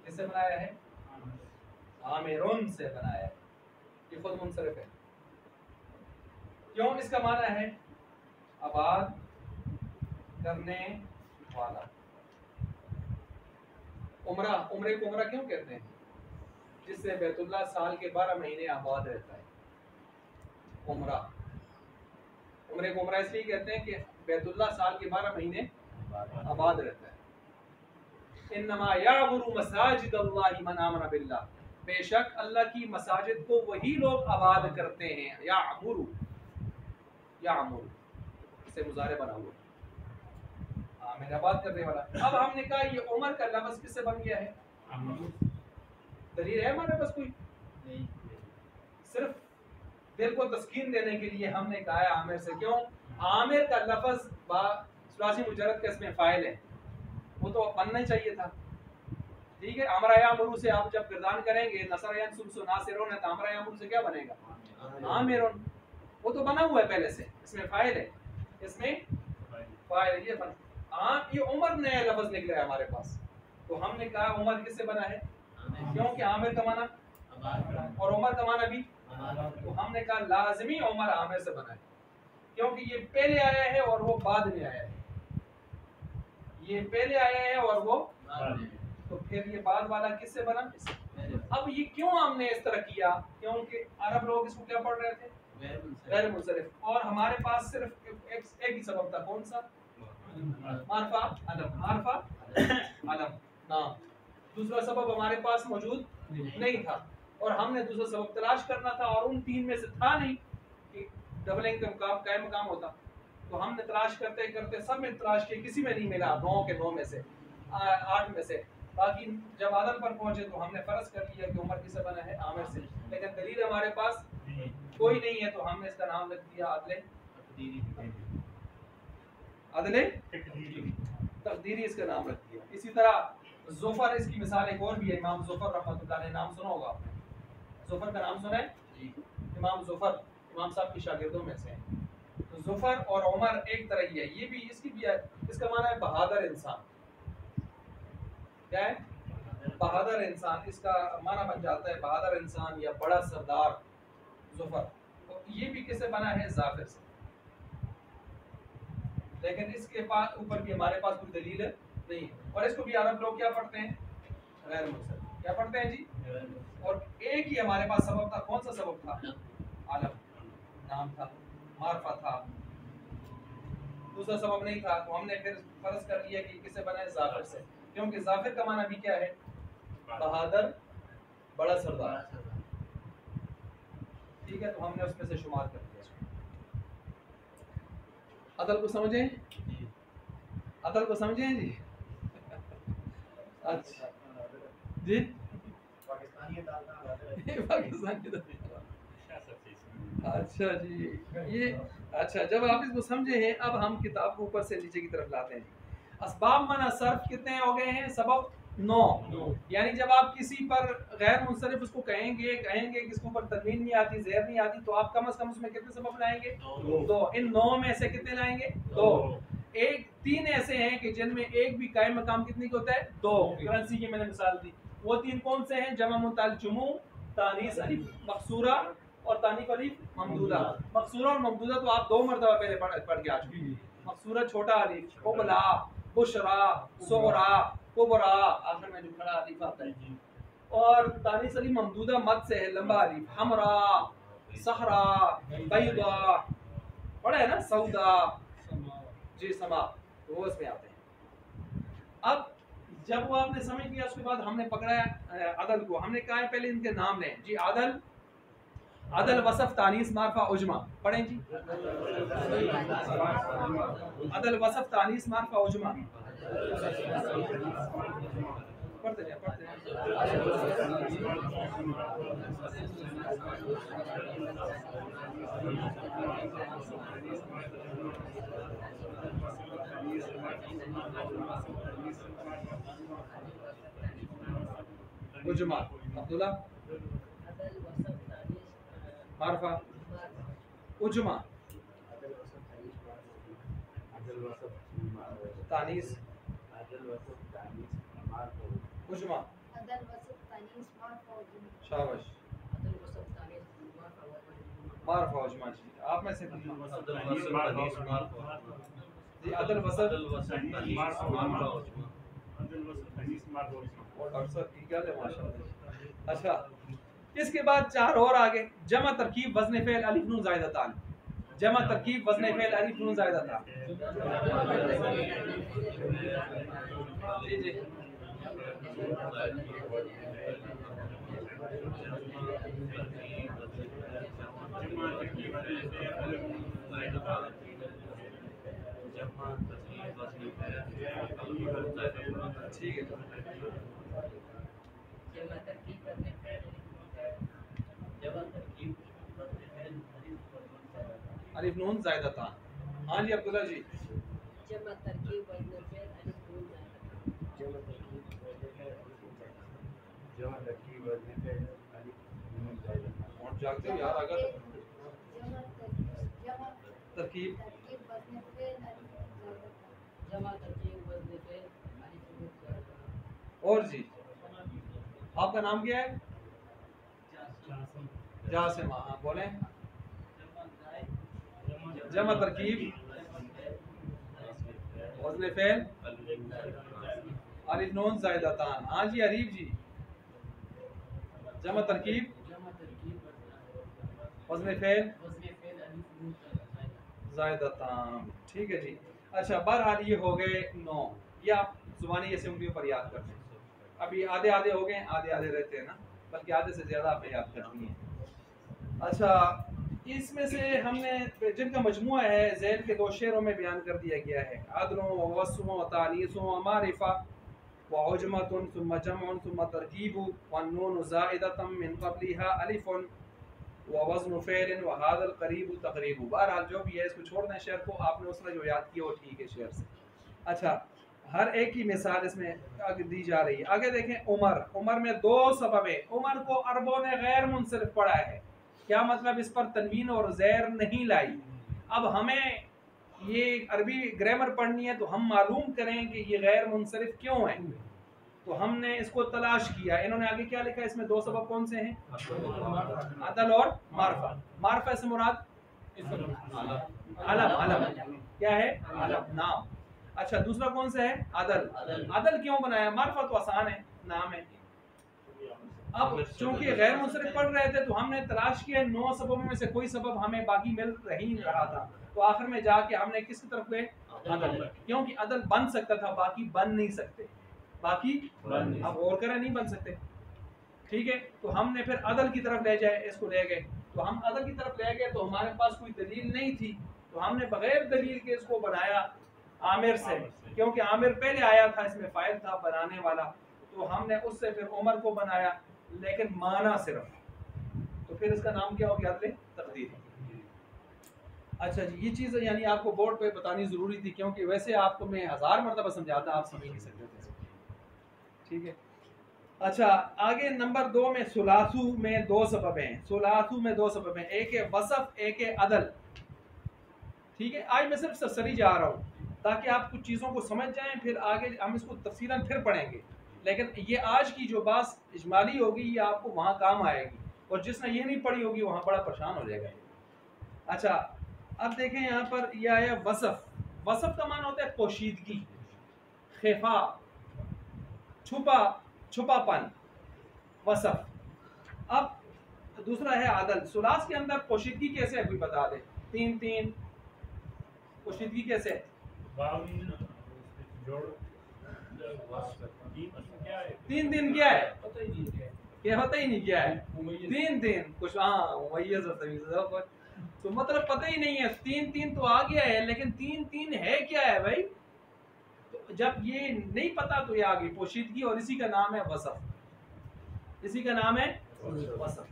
किससे बनाया है? आमिरुन से बनाया है। ये खुद मुनसरिफ है। क्यों? इसका माना है आबाद करने वाला। उमरा, उमरे को उमरा क्यों कहते हैं? जिससे बैतुल्लाह साल के 12 महीने आबाद रहता है। उमरा, उमरे को उमरा इसलिए कहते हैं कि बैतुल्लाह साल के 12 महीने आबाद रहता है। इन्नमा यामुरु मसाजिद अल्लाहि मन आमन बिल्लाह, बेशक अल्लाह की मसाजिद को वही लोग आबाद करते हैं। यामुरु, यामुरु से मुजारे बना हुआ, आमिर आबाद करने वाला। अब हमने कहा ये उमर का लफ्ज किससे बन गया है? दलील है हमारे पास कोई? नहीं। सिर्फ दिल को तस्कीन देने के लिए हमने कहा है आमिर से। क्यों? आमिर का लफ्ज सुलासी मुजर्रद का इसमें फाइल है, वो तो बनना ही चाहिए था। ठीक है, अमरा यामुरु से आप जब गिरदान करेंगे नसर यंसुरु नासिरुन, तो अमरा यामुरु से क्या बनेगा? आमिरुन। वो तो बना हुआ है पहले से, इसमें फाइल है, इसमें फाइल है। ये बन ये उमर नया लफ्ज निकला है हमारे पास, तो हमने कहा उमर किससे बना है? क्योंकि आमिर का माना और उमर का माना भी, तो हमने कहा लाजमी उमर आमिर से बना है, क्योंकि ये पहले आया है और वो बाद में आया है। ये पहले आया है और वो बाद में, तो फिर ये बाद वाला किससे बना? अब ये क्यों हमने इस तरह किया? क्योंकि अरब लोग इसको क्या पढ़ रहे थे? गैर मुंसरिफ। और हमारे पास सिर्फ एक ही सबब था, कौन सा? मारफा अलम, मारफा अलम नाम। दूसरा सबब हमारे पास मौजूद नहीं था और हमने दूसरा सबब तलाश करना था और उन तीन में से था नहीं कि डबल इनकम का कायम मकाम होता। तो हमने तलाश करते करते सब में तलाश किया, किसी में नहीं मिला। 9 के 9 में से 8 में से, बाकी जब आदम पर पहुंचे तो हमने फर्ज कर लिया कि उमर किससे बना है? आमिर से। लेकिन दलील हमारे पास कोई नहीं है, तो हमने इसका नाम रख दिया अदले तकदीरी, इसका नाम रख दिया। इसी तरह ज़ुफर, इसकी मिसाल एक और भी है। इमाम ज़ुफर रहमतुल्लाह अलैह, नाम सुना होगा आपने? ज़ुफर का नाम सुना है? इमाम ज़ुफर इमाम साहब की शागिर्दों में से हैं। तो ज़ुफर और उमर एक तरह ही है। ये भी, इसकी भी है, इसका माना है बहादुर इंसान। क्या है? बहादुर इंसान। इसका माना बन जाता है बहादुर इंसान या बड़ा सरदार ज़ुफर। तो ये भी किससे बना है? ज़ाफिर से। लेकिन इसके पास ऊपर भी हमारे पास कोई दलील नहीं है। और इसको भी अरब लोग क्या पढ़ते हैं? गैर मुंसरिफ। क्या पढ़ते हैं जी? और एक ही हमारे पास सबब था। कौन सा सबब था? आलम, नाम था, मारफा था, दूसरा सबब नहीं था। तो हमने फिर फर्ज कर लिया कि किससे बना है? ज़ाफिर से। क्योंकि ज़ाफिर का माना भी क्या है? बहादुर, बड़ा सरदार। ठीक है, तो हमने उसमें से शुमार कर दिया। अदल को समझे? अदल को समझे जी? अच्छा जी, पाकिस्तानी। अच्छा जी, ये अच्छा, जब आप इसको समझे हैं, अब हम किताब को ऊपर से नीचे की तरफ लाते हैं जी। असबाब मना सर्फ कितने हो गए हैं? सबब 9। यानी जब आप किसी पर गैर मुंसरिफ उसको कहेंगे कि इसके ऊपर तनवीन नहीं आती, ज़ेर नहीं आती, तो आप कम से कम उसमें कितने सबब लाएंगे? 2। इन 9 में से कितने लाएंगे? 2। एक 3 ऐसे हैं कि जिनमें एक भी कायम मकाम कितने का होता है? 2। करेंसी की मैंने मिसाल दी। वो 3 कौन से हैं? जमा मुताल जुमू, तानीस अलिफ मकसूरा और तानीफ अलिफ ममदूदा। मकसूरा और ममदूदा तो आप 2 मरतबा पहले पढ़ के आ चुके हैं। मकसूरा छोटा अलिफ, कुबला, बुशरा, सुगरा, कुबरा, आखिर में जो खड़ा अलिफ आता है। और तानीस अलिफ ममदूदा मद से है, लंबा अलिफ। हमरा, सहरा, बैदा, पढ़ा है ना? सौदा जी, समा, तो वो इसमें आते हैं। अब जब वो आपने समझ लिया, उसके बाद हमने पकड़ा है अदल को। हमने कहा है पहले इनके नाम लें जी। अदल, अदल वसफ तानीस मारफा उजमा। पढ़ें जी। अदल वसफ तानीस मारफा उजमा। पढ़ते जाए, पढ़ते जाए। उजमा, अब्दुल्ला, मारफा उजमा। तानीस उजमा शाबाश मार्फ उजमा जी आप में से जी अदल वसत अक्सर की क्या है माशाल्लाह। अच्छा इसके बाद चार और आगे जमा तरकीब वज़न फ़ेल अलिफ नून ज़ायदतान जमा तरकीब वज़न फ़ेल अलिफ नून ज़ायदतान जी जी ठीक है अलिफ नून ज़ायदतान। हाँ जी अब्दुल्ला जी जमा तरकीब वज़न फ़ेल अलिफ नून ज़ायदतान और जागते हो यार अगर तरकीब और जी आपका नाम क्या है? जासिम हाँ बोलें। जमा तरकीब वज़न फ़ेल अलिफ नून ज़ायदतान। हाँ जी अरीफ जी जमा तरकीब वज़न फ़ेल ज़ायदतान ठीक है जी। अच्छा बहरहाल ये हो गए 9 ये आप ज़ुबानी ऐसे उंगलियों पर याद करते हैं। अभी आधे आधे हो गए आधे आधे रहते हैं ना बल्कि आधे से ज़्यादा आपने याद करनी है। अच्छा इसमें से हमने जिनका मजमुआ है ज़ैल के 2 शेरों में बयान कर दिया गया है अदलों व वस्फ़ों व तानीसों व मारिफ़ा व उजमतुन सुम्मा जमउन सुम्मा तरकीबु व नून ज़ाइदतम मिन क़ब्लिहा अलिफ़ुन व वज़्न फ़ेलिन व हाज़ल क़रीबु तक़रीबु। बहरहाल जो भी है इसको छोड़ दें शेर को आपने उसमें जो याद किया वो ठीक है शेर से। अच्छा हर एक की मिसाल इसमें आगे दी जा रही है। आगे देखें उमर में 2 सबब है। उमर को अरबों ने गैर मुनसरिफ पढ़ा है क्या मतलब इस पर तनवीन और ज़ैर नहीं लाई। अब हमें ये अरबी ग्रामर पढ़नी है तो हम मालूम करें कि ये गैर मुनसरिफ क्यों है तो हमने इसको तलाश किया। इन्होंने आगे क्या लिखा है इसमें 2 सबब कौन से हैं अदल और मारफा। मारफा से मुराद अलम अलम क्या है अलम नाम। अच्छा दूसरा कौन सा है अदल अदल क्यों बनाया मारफा तो आसान है नाम है। अब चूंकि गैर मुनसरिफ पढ़ रहे थे तो हमने तलाश किया 9 सबबों में से कोई सबब हमें बाकी मिल नहीं रहा था तो आखिर में जाके हमने किसकी तरफ गए अदल क्योंकि अदल बन सकता था बाकी बन नहीं सकते बाकी अब और करें नहीं बन सकते ठीक है। तो हमने फिर अदल की तरफ ले जाए इसको ले गए तो हम अदल की तरफ ले गए तो हमारे पास कोई दलील नहीं थी तो हमने बगैर दलील के इसको बनाया आमिर से क्योंकि आमिर पहले आया था इसमें फाइल था बनाने वाला तो हमने उससे फिर उमर को बनाया लेकिन माना सिर्फ तो फिर इसका नाम क्या हो गया तकदीर। अच्छा जी ये चीज़ यानी आपको बोर्ड पे बतानी ज़रूरी थी क्योंकि वैसे आपको मैं 1000 मरतबा समझाता आप समझ नहीं सकते थे ठीक है। अच्छा आगे नंबर 2 में सुलासू में 2 सबब हैं। सुलासू में 2 सबब हैं एक है वसफ एक है अदल ठीक है। आज मैं सिर्फ सरसरी जा रहा हूँ ताकि आप कुछ चीज़ों को समझ जाएं फिर आगे हम इसको तफसीलन फिर पढ़ेंगे लेकिन ये आज की जो बात इजमाली होगी ये आपको वहाँ काम आएगी और जिसने ये नहीं पढ़ी होगी वहाँ बड़ा परेशान हो जाएगा। अच्छा अब देखें यहाँ पर यह आया वसफ। वसफ का मान होता है पोशीदगी खफा छुपापन वसफ। अब दूसरा है आदल। सुलास के अंदर पोशीदगी कैसे है कोई बता दे 3-3 पोशीदगी कैसे है 3 दिन क्या है क्या पता ही नहीं क्या है 3 दिन कुछ हाँ तो मतलब पता ही नहीं है 3-3 तो आ गया है लेकिन 3-3 है क्या है भाई तो जब ये नहीं पता तो ये आ गई पोशीदगी और इसी का नाम है वसफ इसी का नाम है वसफ।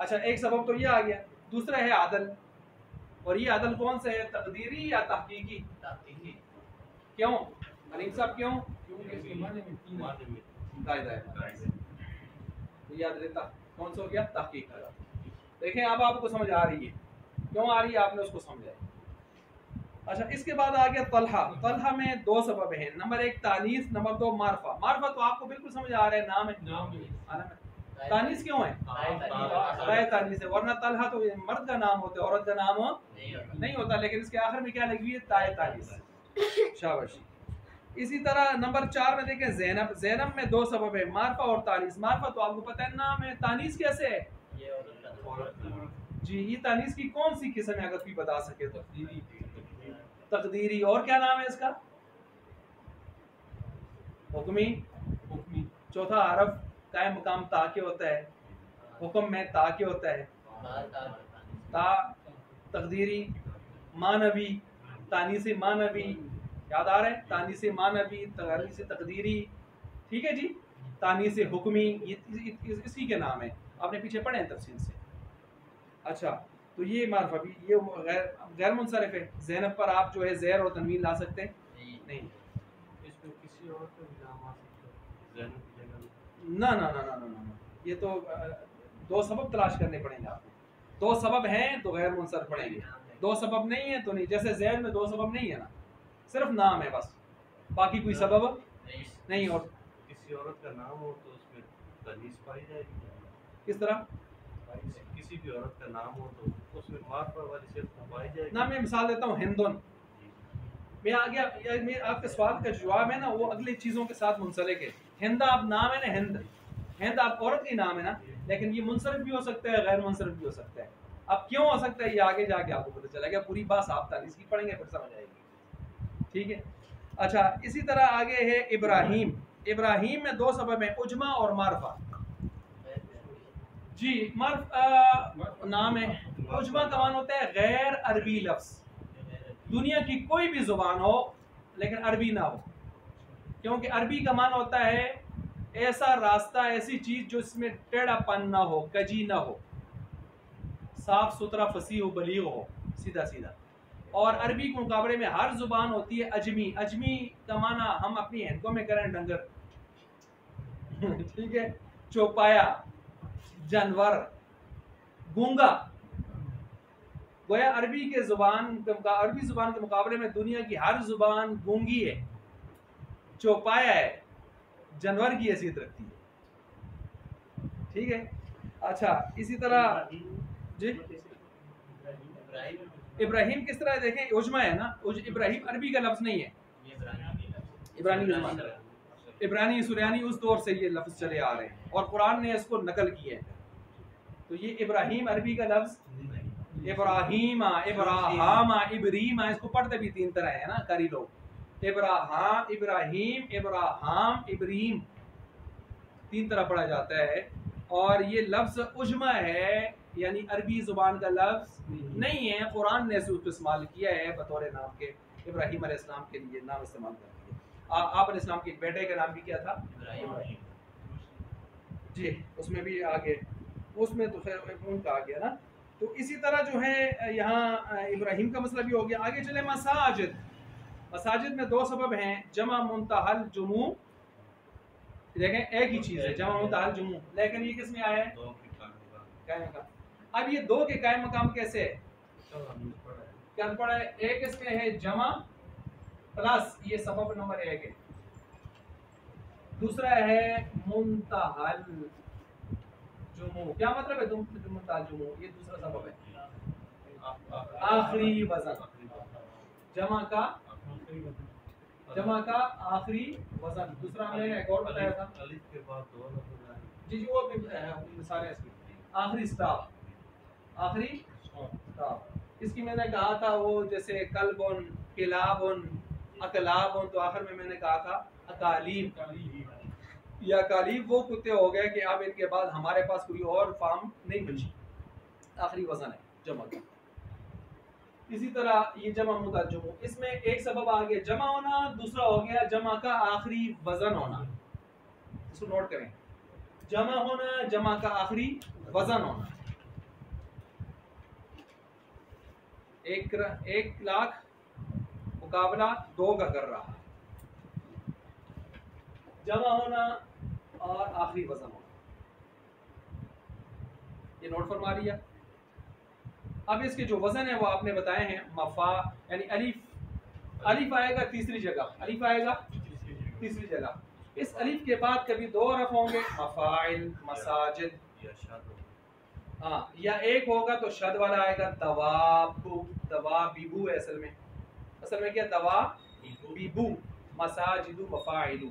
अच्छा एक सबब तो ये आ गया। दूसरा है आदल और ये आदल कौन सा है तकदीरी या तहकीकी क्यों अलीम साहब क्यों याद रहता कौन सा हो गया तहकीक। देखें अब आपको समझ आ रही है क्यों आ रही है आपने उसको समझा अच्छा, इसके बाद आ गया तलहा। तलहा में दो सबब हैं, नंबर एक तानीस, नंबर दो मारफा। मारफा तो आपको बिल्कुल समझ आ रहा है, नाम है, आलम है। तानीस क्यों है? राय तानीस है, वरना तलहा तो मर्द का नाम होता है, औरत का नाम नहीं होता, लेकिन इसके आखिर में क्या लगी हुई है? ताय तानीस। शाबाशी। इसी तरह नंबर 4 में देखें ज़ैनब। ज़ैनब में दो सबब है, मारफा और तानीस। मारफा तो आपको पता है नाम है, तानीस कैसे है जी? ये तानीस की कौन सी किस्म है, अगर कोई बता सके तो? तकदीरी। और क्या नाम है इसका? हुक्मी। चौथा हरफ कायम मकाम ता के होता है, हुक्म में ता के होता है, ता। तकदीरी मानवी, तानीस मानवी, याद आ रहा है? तानीस मानवी, तानीस तकदीरी, ठीक है जी। तानीस हुक्मी, इसी के नाम है, आपने पीछे पढ़े हैं तफसील से। अच्छा, तो ये मारफा भी, ये गैर मुनसरिफ है। ज़ैनब पर आप जो है ज़ेर और तनवीन ला सकते हैं? नहीं। इसमें किसी और का भी नाम आ सकता है ज़ैनब की जगह? ना ना ना ना ना ना, ये तो दो सबब तलाश करने पड़ेंगे आपको। दो सबब हैं तो गैर मुनसरिफ पड़ेंगे, दो सबब नहीं है तो नहीं। जैसे ज़ैद में दो सबब नहीं है ना, सिर्फ नाम है बस, बाकी कोई सबब नहीं। और किसी औरत का नाम हो तो उसमें तनीस पाई जाएगी? किस तरह? किसी भी औरत का नाम हो तो उसमें मारफा वाली सिर्फ पाई जाएगी? ना, मैं मिसाल देता हूँ, हिंदुन। मैं आ गया, मैं आपके सवाल का जवाब है ना, वो अगली चीज़ों के साथ मुंसलिक है। हिंद आप नाम है ना, हिंद, हिंद आप औरत की नाम है ना, लेकिन ये मुंसलिक भी हो सकता है, गैर मुंसलिक भी हो सकता है। अब क्यों हो सकता है ये आगे जाके आपको पता चलेगा, पूरी बात आप तालीस की पढ़ेंगे फिर समझ आएगी, ठीक है। अच्छा, इसी तरह आगे है इब्राहिम। इब्राहिम में दो सबब है, उजमा और मारफा जी। नाम है, उजमा का मान होता है गैर अरबी लफ्ज, दुनिया की कोई भी जुबान हो लेकिन अरबी ना हो, क्योंकि अरबी का मान होता है ऐसा रास्ता, ऐसी चीज जो इसमें टेढ़ापन ना हो, कजी ना हो, साफ सुथरा, फसीह हो, बलीग हो, सीधा सीधा। और अरबी के मुकाबले में हर जुबान होती है अजमी। अजमी का माना हम अपनी हैंडकों में करें डंगर ठीक है, चौपाया, जानवर, गूंगा। गोया अरबी जुबान के मुकाबले में दुनिया की हर जुबान गूंगी है, चौपाया है, जानवर की हैसियत रखती है, ठीक है। अच्छा, इसी तरह जी इब्राहिम किस तरह देखें, उजमा है ना, इब्राहिम अरबी का लफ्ज नहीं है, इब्रानी जुबान, इब्रानी सुरयानी उस दौर से ये लफ्ज चले आ रहे हैं और कुरान ने इसको नकल किया है। तो ये इब्राहिम अरबी का लफ्ज, इब्राहिमा, इब्राहामा, इब्रीमा, इसको पढ़ते भी तीन तरह है ना कारी लोग, इब्राहिम, इब्राहाम, इब्रीम, तीन तरह पढ़ा जाता है। और ये लफ्ज उजमा है, यानी अरबी जुबान का लफ्ज नहीं है, कुरान ने इसको इस्तेमाल किया है बतौर नाम के। इब्राहिम अलैहिस्सलाम के लिए नाम इस्तेमाल कर दिया। आप अलैहिस्सलाम के बेटे का नाम भी क्या था? जी, उसमें भी आगे, उसमें तो खैर उनका आ गया ना। तो इसी तरह जो है यहाँ इब्राहिम का मसला भी हो गया। आगे चले मसाजिद। मसाजिद में दो सबब हैं, जमा मुंतहल जुमू, देखें एक ही चीज़ है, जमा मुंतहल जुमू, लेकिन ये किस में आया है? कायम मकाम। अब ये दो के कायम मकाम कैसे है? क्या पड़ा है? एक इसमें है जमा प्लस, ये सबब नंबर एक है। दूसरा है मुंतहल जुमू। क्या मतलब है मुंतहल जुमू? ये दूसरा सबब है, आखिरी वजन, जमा का आखिरी वजन। दूसरा मैंने एक और बताया था, अलिफ के बाद दो लफ्ज जी वो भी सारे इसकी आखिरी स्टॉप, आखिरी स्टॉप। इसकी मैंने कहा था वो जैसे कल्बुन, किलाबुन, अकलाबुन, तो आखिर में मैंने कहा था अकालीब या कालीब। वो कुत्ते हो गए कि अब इनके बाद हमारे पास कोई और फार्म नहीं बची, आखिरी वजन है जमा का। इसी तरह ये जमा मुंतहल जुमू, इसमें एक सबब आ गया जमा होना, दूसरा हो गया जमा का आखिरी वजन होना। इसको नोट करें, जमा होना, जमा का आखिरी वजन होना। 1 लाख मुकाबला 2 का कर रहा, जमा होना और आखिरी वजन होना, ये नोट फरमा लिया। अब इसके जो वजन है वो आपने बताए हैं, मफा यानी अलिफ अलिफ आएगा तीसरी जगह, अलिफ आएगा तीसरी जगह। इस अलिफ के बाद कभी दो हरफ होंगे, मफाइल, मसाजिद, या शाद हाँ, या एक होगा तो शद वाला आएगा, तवाबू, तवाबीबू है असल में क्या, तवाबीबू, मसाजिदू, मफाइलू।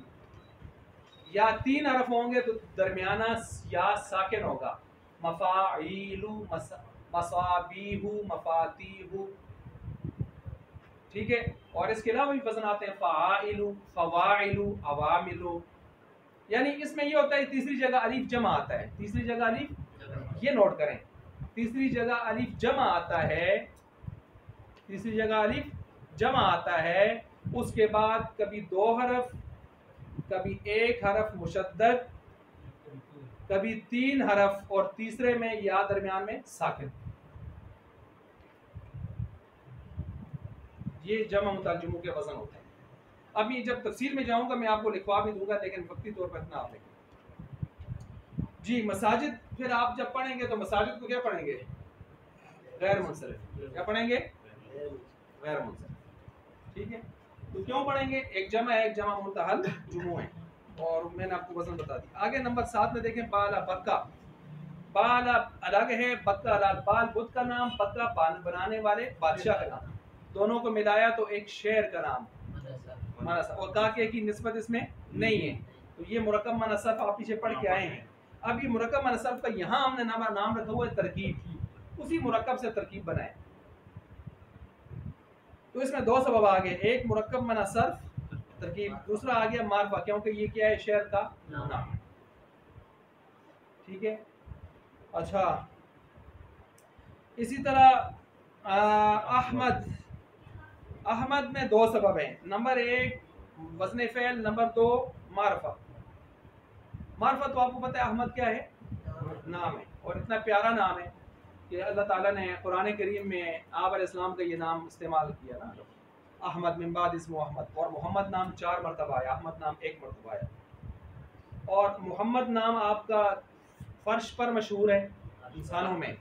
या तीन हरफ होंगे तो दरमियाना या साकिन होगा, मफाइलू, मसाबीहू, मफातीहू, ठीक है। और इसके अलावा भी वजन आते हैं, फ़ाइलू, फ़वाइलू, अवामिलू। यानी इसमें ये होता है तीसरी जगह अलिफ जमा आता है, तीसरी जगह अलिफ, ये नोट करें, तीसरी जगह अलिफ जमा आता है, तीसरी जगह अलिफ जमा आता है। उसके बाद कभी दो हरफ, कभी एक हरफ मुशद्दद, कभी तीन हरफ और तीसरे में या दरमियान में साकिन। ये जमा मुतरजमों के वजन होते हैं। अभी जब तफसील में जाऊंगा मैं आपको लिखवा भी दूंगा, लेकिन वक्ती तौर पर इतना आप लिखें जी। मसाजिद फिर आप जब पढ़ेंगे तो मसाजिद को क्या पढ़ेंगे, गैर मुनसरिफ, क्या पढ़ेंगे, गैर मुनसरिफ, ठीक है। तो क्यों पढ़ेंगे, एक जमा है, एक जमा मुतहल जुमू है, और मैंने आपको वजन बता दी। आगे नंबर 7 में देखें, बाला बक्का, बाला अलग है, बक्का अलग। बाल बुद्ध का नाम, बक्का बनाने वाले बादशाह का नाम, दोनों को मिलाया तो एक शेर का नाम मनसा, और काके की निस्बत इसमें नहीं है। तो ये मुरक्कब मनसब आप पीछे पढ़ के आए हैं। अब ये मुरक्कब मनसब का यहाँ हमने नाम रखा हुआ है तरकीब, उसी मुरक्कब से तरकीब बनाए। तो इसमें दो सबब आ गए, एक मुरक्कब मनसब तरकीब, दूसरा आ गया मारफा, क्योंकि ये क्या है, शेर का नाम, ठीक है। अच्छा, इसी तरह अहमद, अहमद में दो सबब हैं, नंबर एक वज़न फ़ेल, नंबर दो मारफा। मारफा तो आपको पता है अहमद क्या है, नाम है, और इतना प्यारा नाम है कि अल्लाह ताला ने कुरान करीम में आप अलैहिस्सलाम का ये नाम इस्तेमाल किया ना, अहमद मिन बाद इस्मु अहमद, और मोहम्मद नाम 4 मरतबा आया, अहमद नाम 1 मरतबा आया। और मोहम्मद नाम आपका फर्श पर मशहूर है इंसानों में,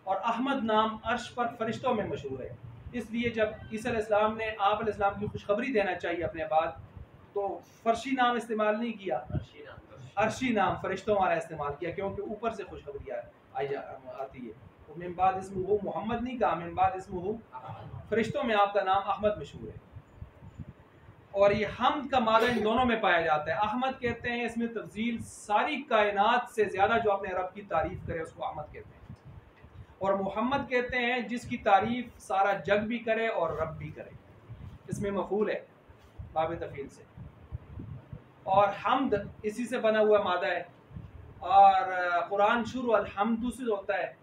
और अहमद नाम अर्श पर फरिश्तों में मशहूर है। इसलिए जब ईसा अलैहिस्सलाम ने आप अलैहिस्सलाम की खुशखबरी देना चाहिए अपने बाद, तो फर्शी नाम इस्तेमाल नहीं किया, अर्शी नाम फरिश्तों वाला इस्तेमाल किया, क्योंकि ऊपर से खुशखबरी आती है। तो मिन बाद इस्मुहु मोहम्मद नहीं कहा, मिन बाद इस्मुहु, फरिश्तों में आपका नाम अहमद मशहूर है। और ये हमद का मादा इन दोनों में पाया जाता है। अहमद कहते हैं इसमें तफजील, सारी कायनात से ज़्यादा जो अपने रब की तारीफ़ करे उसको अहमद कहते हैं। और मोहम्मद कहते हैं जिसकी तारीफ़ सारा जग भी करे और रब भी करे, इसमें मफूल है बाब तफील से। और हमद इसी से बना हुआ मादा है, और कुरान शुरू अल्हम्दु से होता है।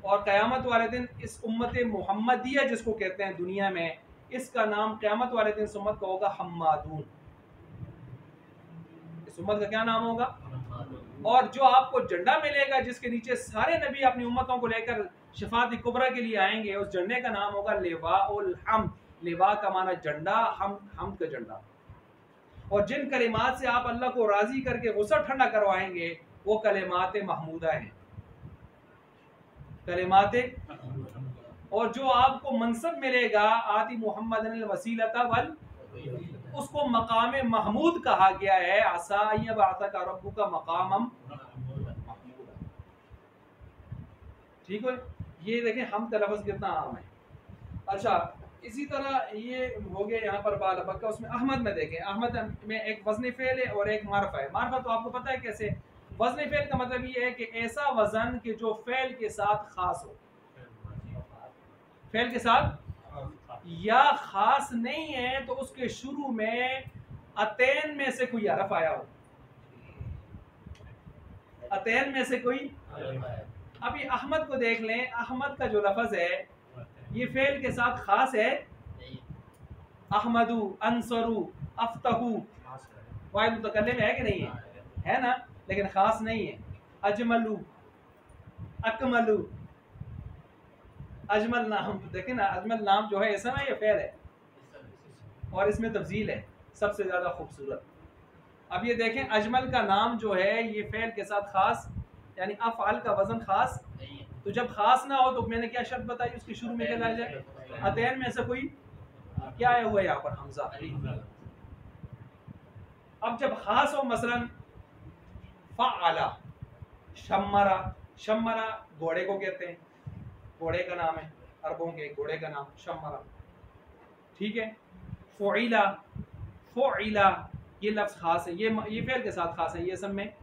और क़यामत वाले दिन इस उम्मत मुहम्मदिया जिसको कहते हैं दुनिया में, इसका नाम क़यामत वाले दिन इस उम्मत का होगा हम्मादून। इस उम्मत का क्या नाम होगा, और जो आपको झंडा मिलेगा जिसके नीचे सारे नबी अपनी उम्मतों को लेकर शफात कुबरा के लिए आएंगे, उस झंडे का नाम होगा लिवाउल हम्द। लिवा का माना झंडा, हमद का झंडा। और जिन कलिमात से आप अल्लाह को राजी करके गुस्सा ठंडा करवाएंगे वो कलिमात महमूदा हैं, कलिमात। और जो आपको मनसब मिलेगा आती मोहम्मद वसीलता वल, उसको मकाम महमूद कहा गया है। आसाइब आता का रब्बु का मकाम, ठीक है। ये देखें हम का लफ्ज़ कितना आम है। अच्छा, इसी तरह ये हो गया यहाँ पर बाल बक्का। उसमें अहमद में देखें, अहमद में एक वज़न फ़ेल है और एक मारफा है। मारफा तो आपको पता है कैसे, वज़न फ़ेल का मतलब ये है कि ऐसा वज़न कि जो फ़ेल के साथ ख़ास हो, फ़ेल के साथ या ख़ास नहीं है तो उसके शुरू में अतैन में से कोई हरफ आया हो, अतैन में से कोई। अभी अहमद को देख लें, अहमद का जो लफ्ज़ है ये फेल के साथ खास है, अहमदू, अंसरू, अफ्तहू, वाहिद मुतकल्लिम है कि नहीं है, है ना, लेकिन खास नहीं है। अजमलू, अकमलू, अजमल नाम देखें ना, अजमल नाम जो है ऐसा ना, ये फेल है और इसमें तफजील है, सबसे ज़्यादा खूबसूरत। अब ये देखें, अजमल का नाम जो है ये फेल के साथ खास, यानी अफ़आल का वज़न खास। तो जब खास ना हो तो मैंने क्या शर्त बताई, उसके शुरू में क्या ला जाए, अतैन में से कोई क्या आया हुआ है यहाँ पर? हमजा। अब जब खास हो, मसलन फ़अला, शम्मरा, शम्मरा घोड़े को कहते हैं, घोड़े का नाम है, अरबों के घोड़े का नाम शम्मरा, ठीक है। फ़ुइला, फ़ुइला ये लफ्ज़ खास है, ये फ़ेल के साथ खास है, ये इसम में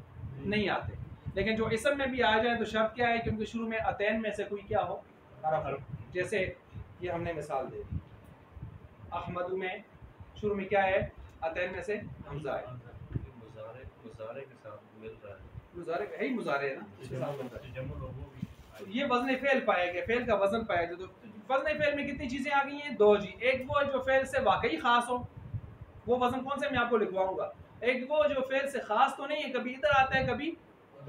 नहीं आते। लेकिन जो इसम में भी आ जाए तो शर्त क्या है कि उनके शुरू में अतैन में से कोई क्या हो, हरफ। जैसे ये हमने मिसाल दे दी, अहमदू में शुरू में क्या है, अतैन में से हमजा है। मुज़ारे के साथ मिल रहा है, मुज़ारे है ही, मुज़ारे है ना, इसके साथ मिल रहा है। जम्मू लोगों भी तो ये वज़न फ़ेल पाया गया, फ़ेल का वज़न पाया गया। तो वज़न फ़ेल में कितनी चीज़ें आ गई हैं? दो जी। एक वो जो फ़ेल से वाकई ख़ास हो, वो वज़न कौन से मैं आपको लिखवाऊंगा। एक वो जो फ़ेल से ख़ास तो नहीं है, कभी इधर आता है कभी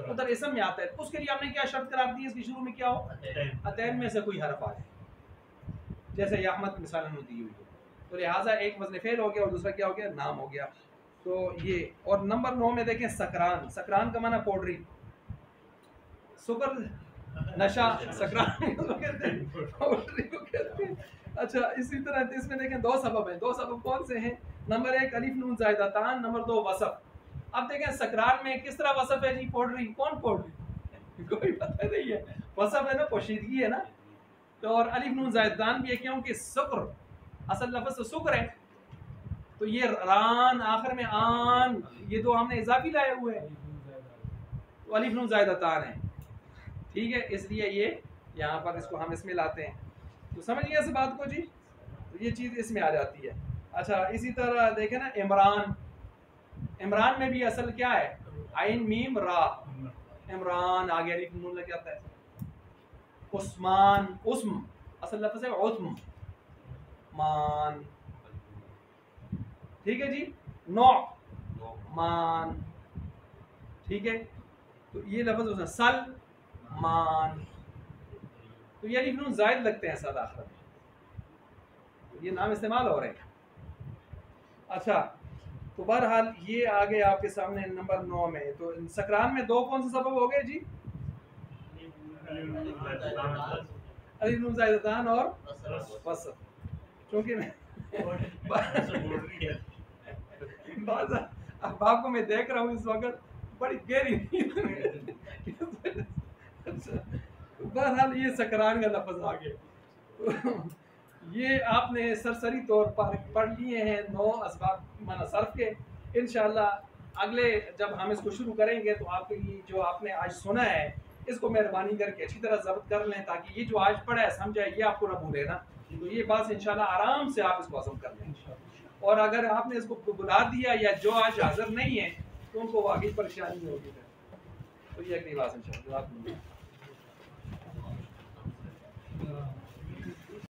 उधर इसम में आता है, उसके लिए हमने क्या शर्त करार दी, इसके शुरू में क्या हो, अतैन में से कोई हरफ आ जाए। जैसे अहमद मिसाल में दी हुई है, तो लिहाजा एक वज़न फ़ेल हो गया और दूसरा क्या हो गया, नाम हो गया। तो ये, और नंबर 9 में देखें सकरान। सकरान का माना पौडरी, सुकर, नशा, सकरान को कहते हैं, पौडरी को कहते हैं। अच्छा, इसी तरह इसमें देखें दो सबब हैं। दो सबब कौन से हैं? नंबर 1 अलिफ नून ज़ायदा तान, नंबर 2 वसफ। अब देखें सकरान में किस तरह वसफ है जी, पौडरी। कौन पौडरी? कोई पता नहीं है। वसफ है ना, पोशीदगी है ना। तो और अलिफ नून ज़ायदा तान भी है, क्योंकि शुक्र असल लफ्ज़ तो शुक्र है, तो ये रान आखिर में आन, ये दो हमने इजाफी लाए हुए हैं, तो अलिफ नून ज़ायदा तान है, ठीक है। इसलिए ये यहाँ पर इसको हम इसमें लाते हैं। तो समझिए इस बात को जी, तो ये चीज़ इसमें आ जाती है। अच्छा, इसी तरह देखें ना इमरान, इमरान में भी असल क्या है, आइन मीम रा, इमरान आगे अलिफ नून लग जाता है। उस्मान, उस्म असल लफ्ज़ है उस्म, मान, ठीक है जी। नौ, मान, ठीक है। तो ये लफ्ज़ सल, मान, तो ये अलिफ नून ज़ायद लगते हैं सादा आखिर में, तो ये नाम इस्तेमाल हो रहे हैं। अच्छा, तो बहरहाल ये आ गए आपके सामने नंबर 9 में। तो सकरान में दो कौन से सबब हो गए जी? अलिफ नून ज़ायदतान और वसफ। क्योंकि मैं अब आपको मैं देख रहा हूँ इस वक्त बड़ी गहरी नींद। अच्छा, बहरहाल ये सकरान का लफ्ज़ आ गया। ये आपने सरसरी तौर पर पढ़ लिए हैं 9 असबाब माना सर्फ के। इंशाअल्लाह अगले जब हम इसको शुरू करेंगे तो आपके ये जो आपने आज सुना है इसको मेहरबानी करके अच्छी तरह ज़ब्त कर लें, ताकि ये जो आज पढ़ा है समझा ये आपको ना भूले ना। तो ये बात इंशाअल्लाह आराम से आप इसको हज़म कर लें। और अगर आपने इसको बुला दिया या जो आज हाजिर नहीं है तो उनको वाकई परेशानी होगी, तो ये अगली बात इंशाअल्लाह।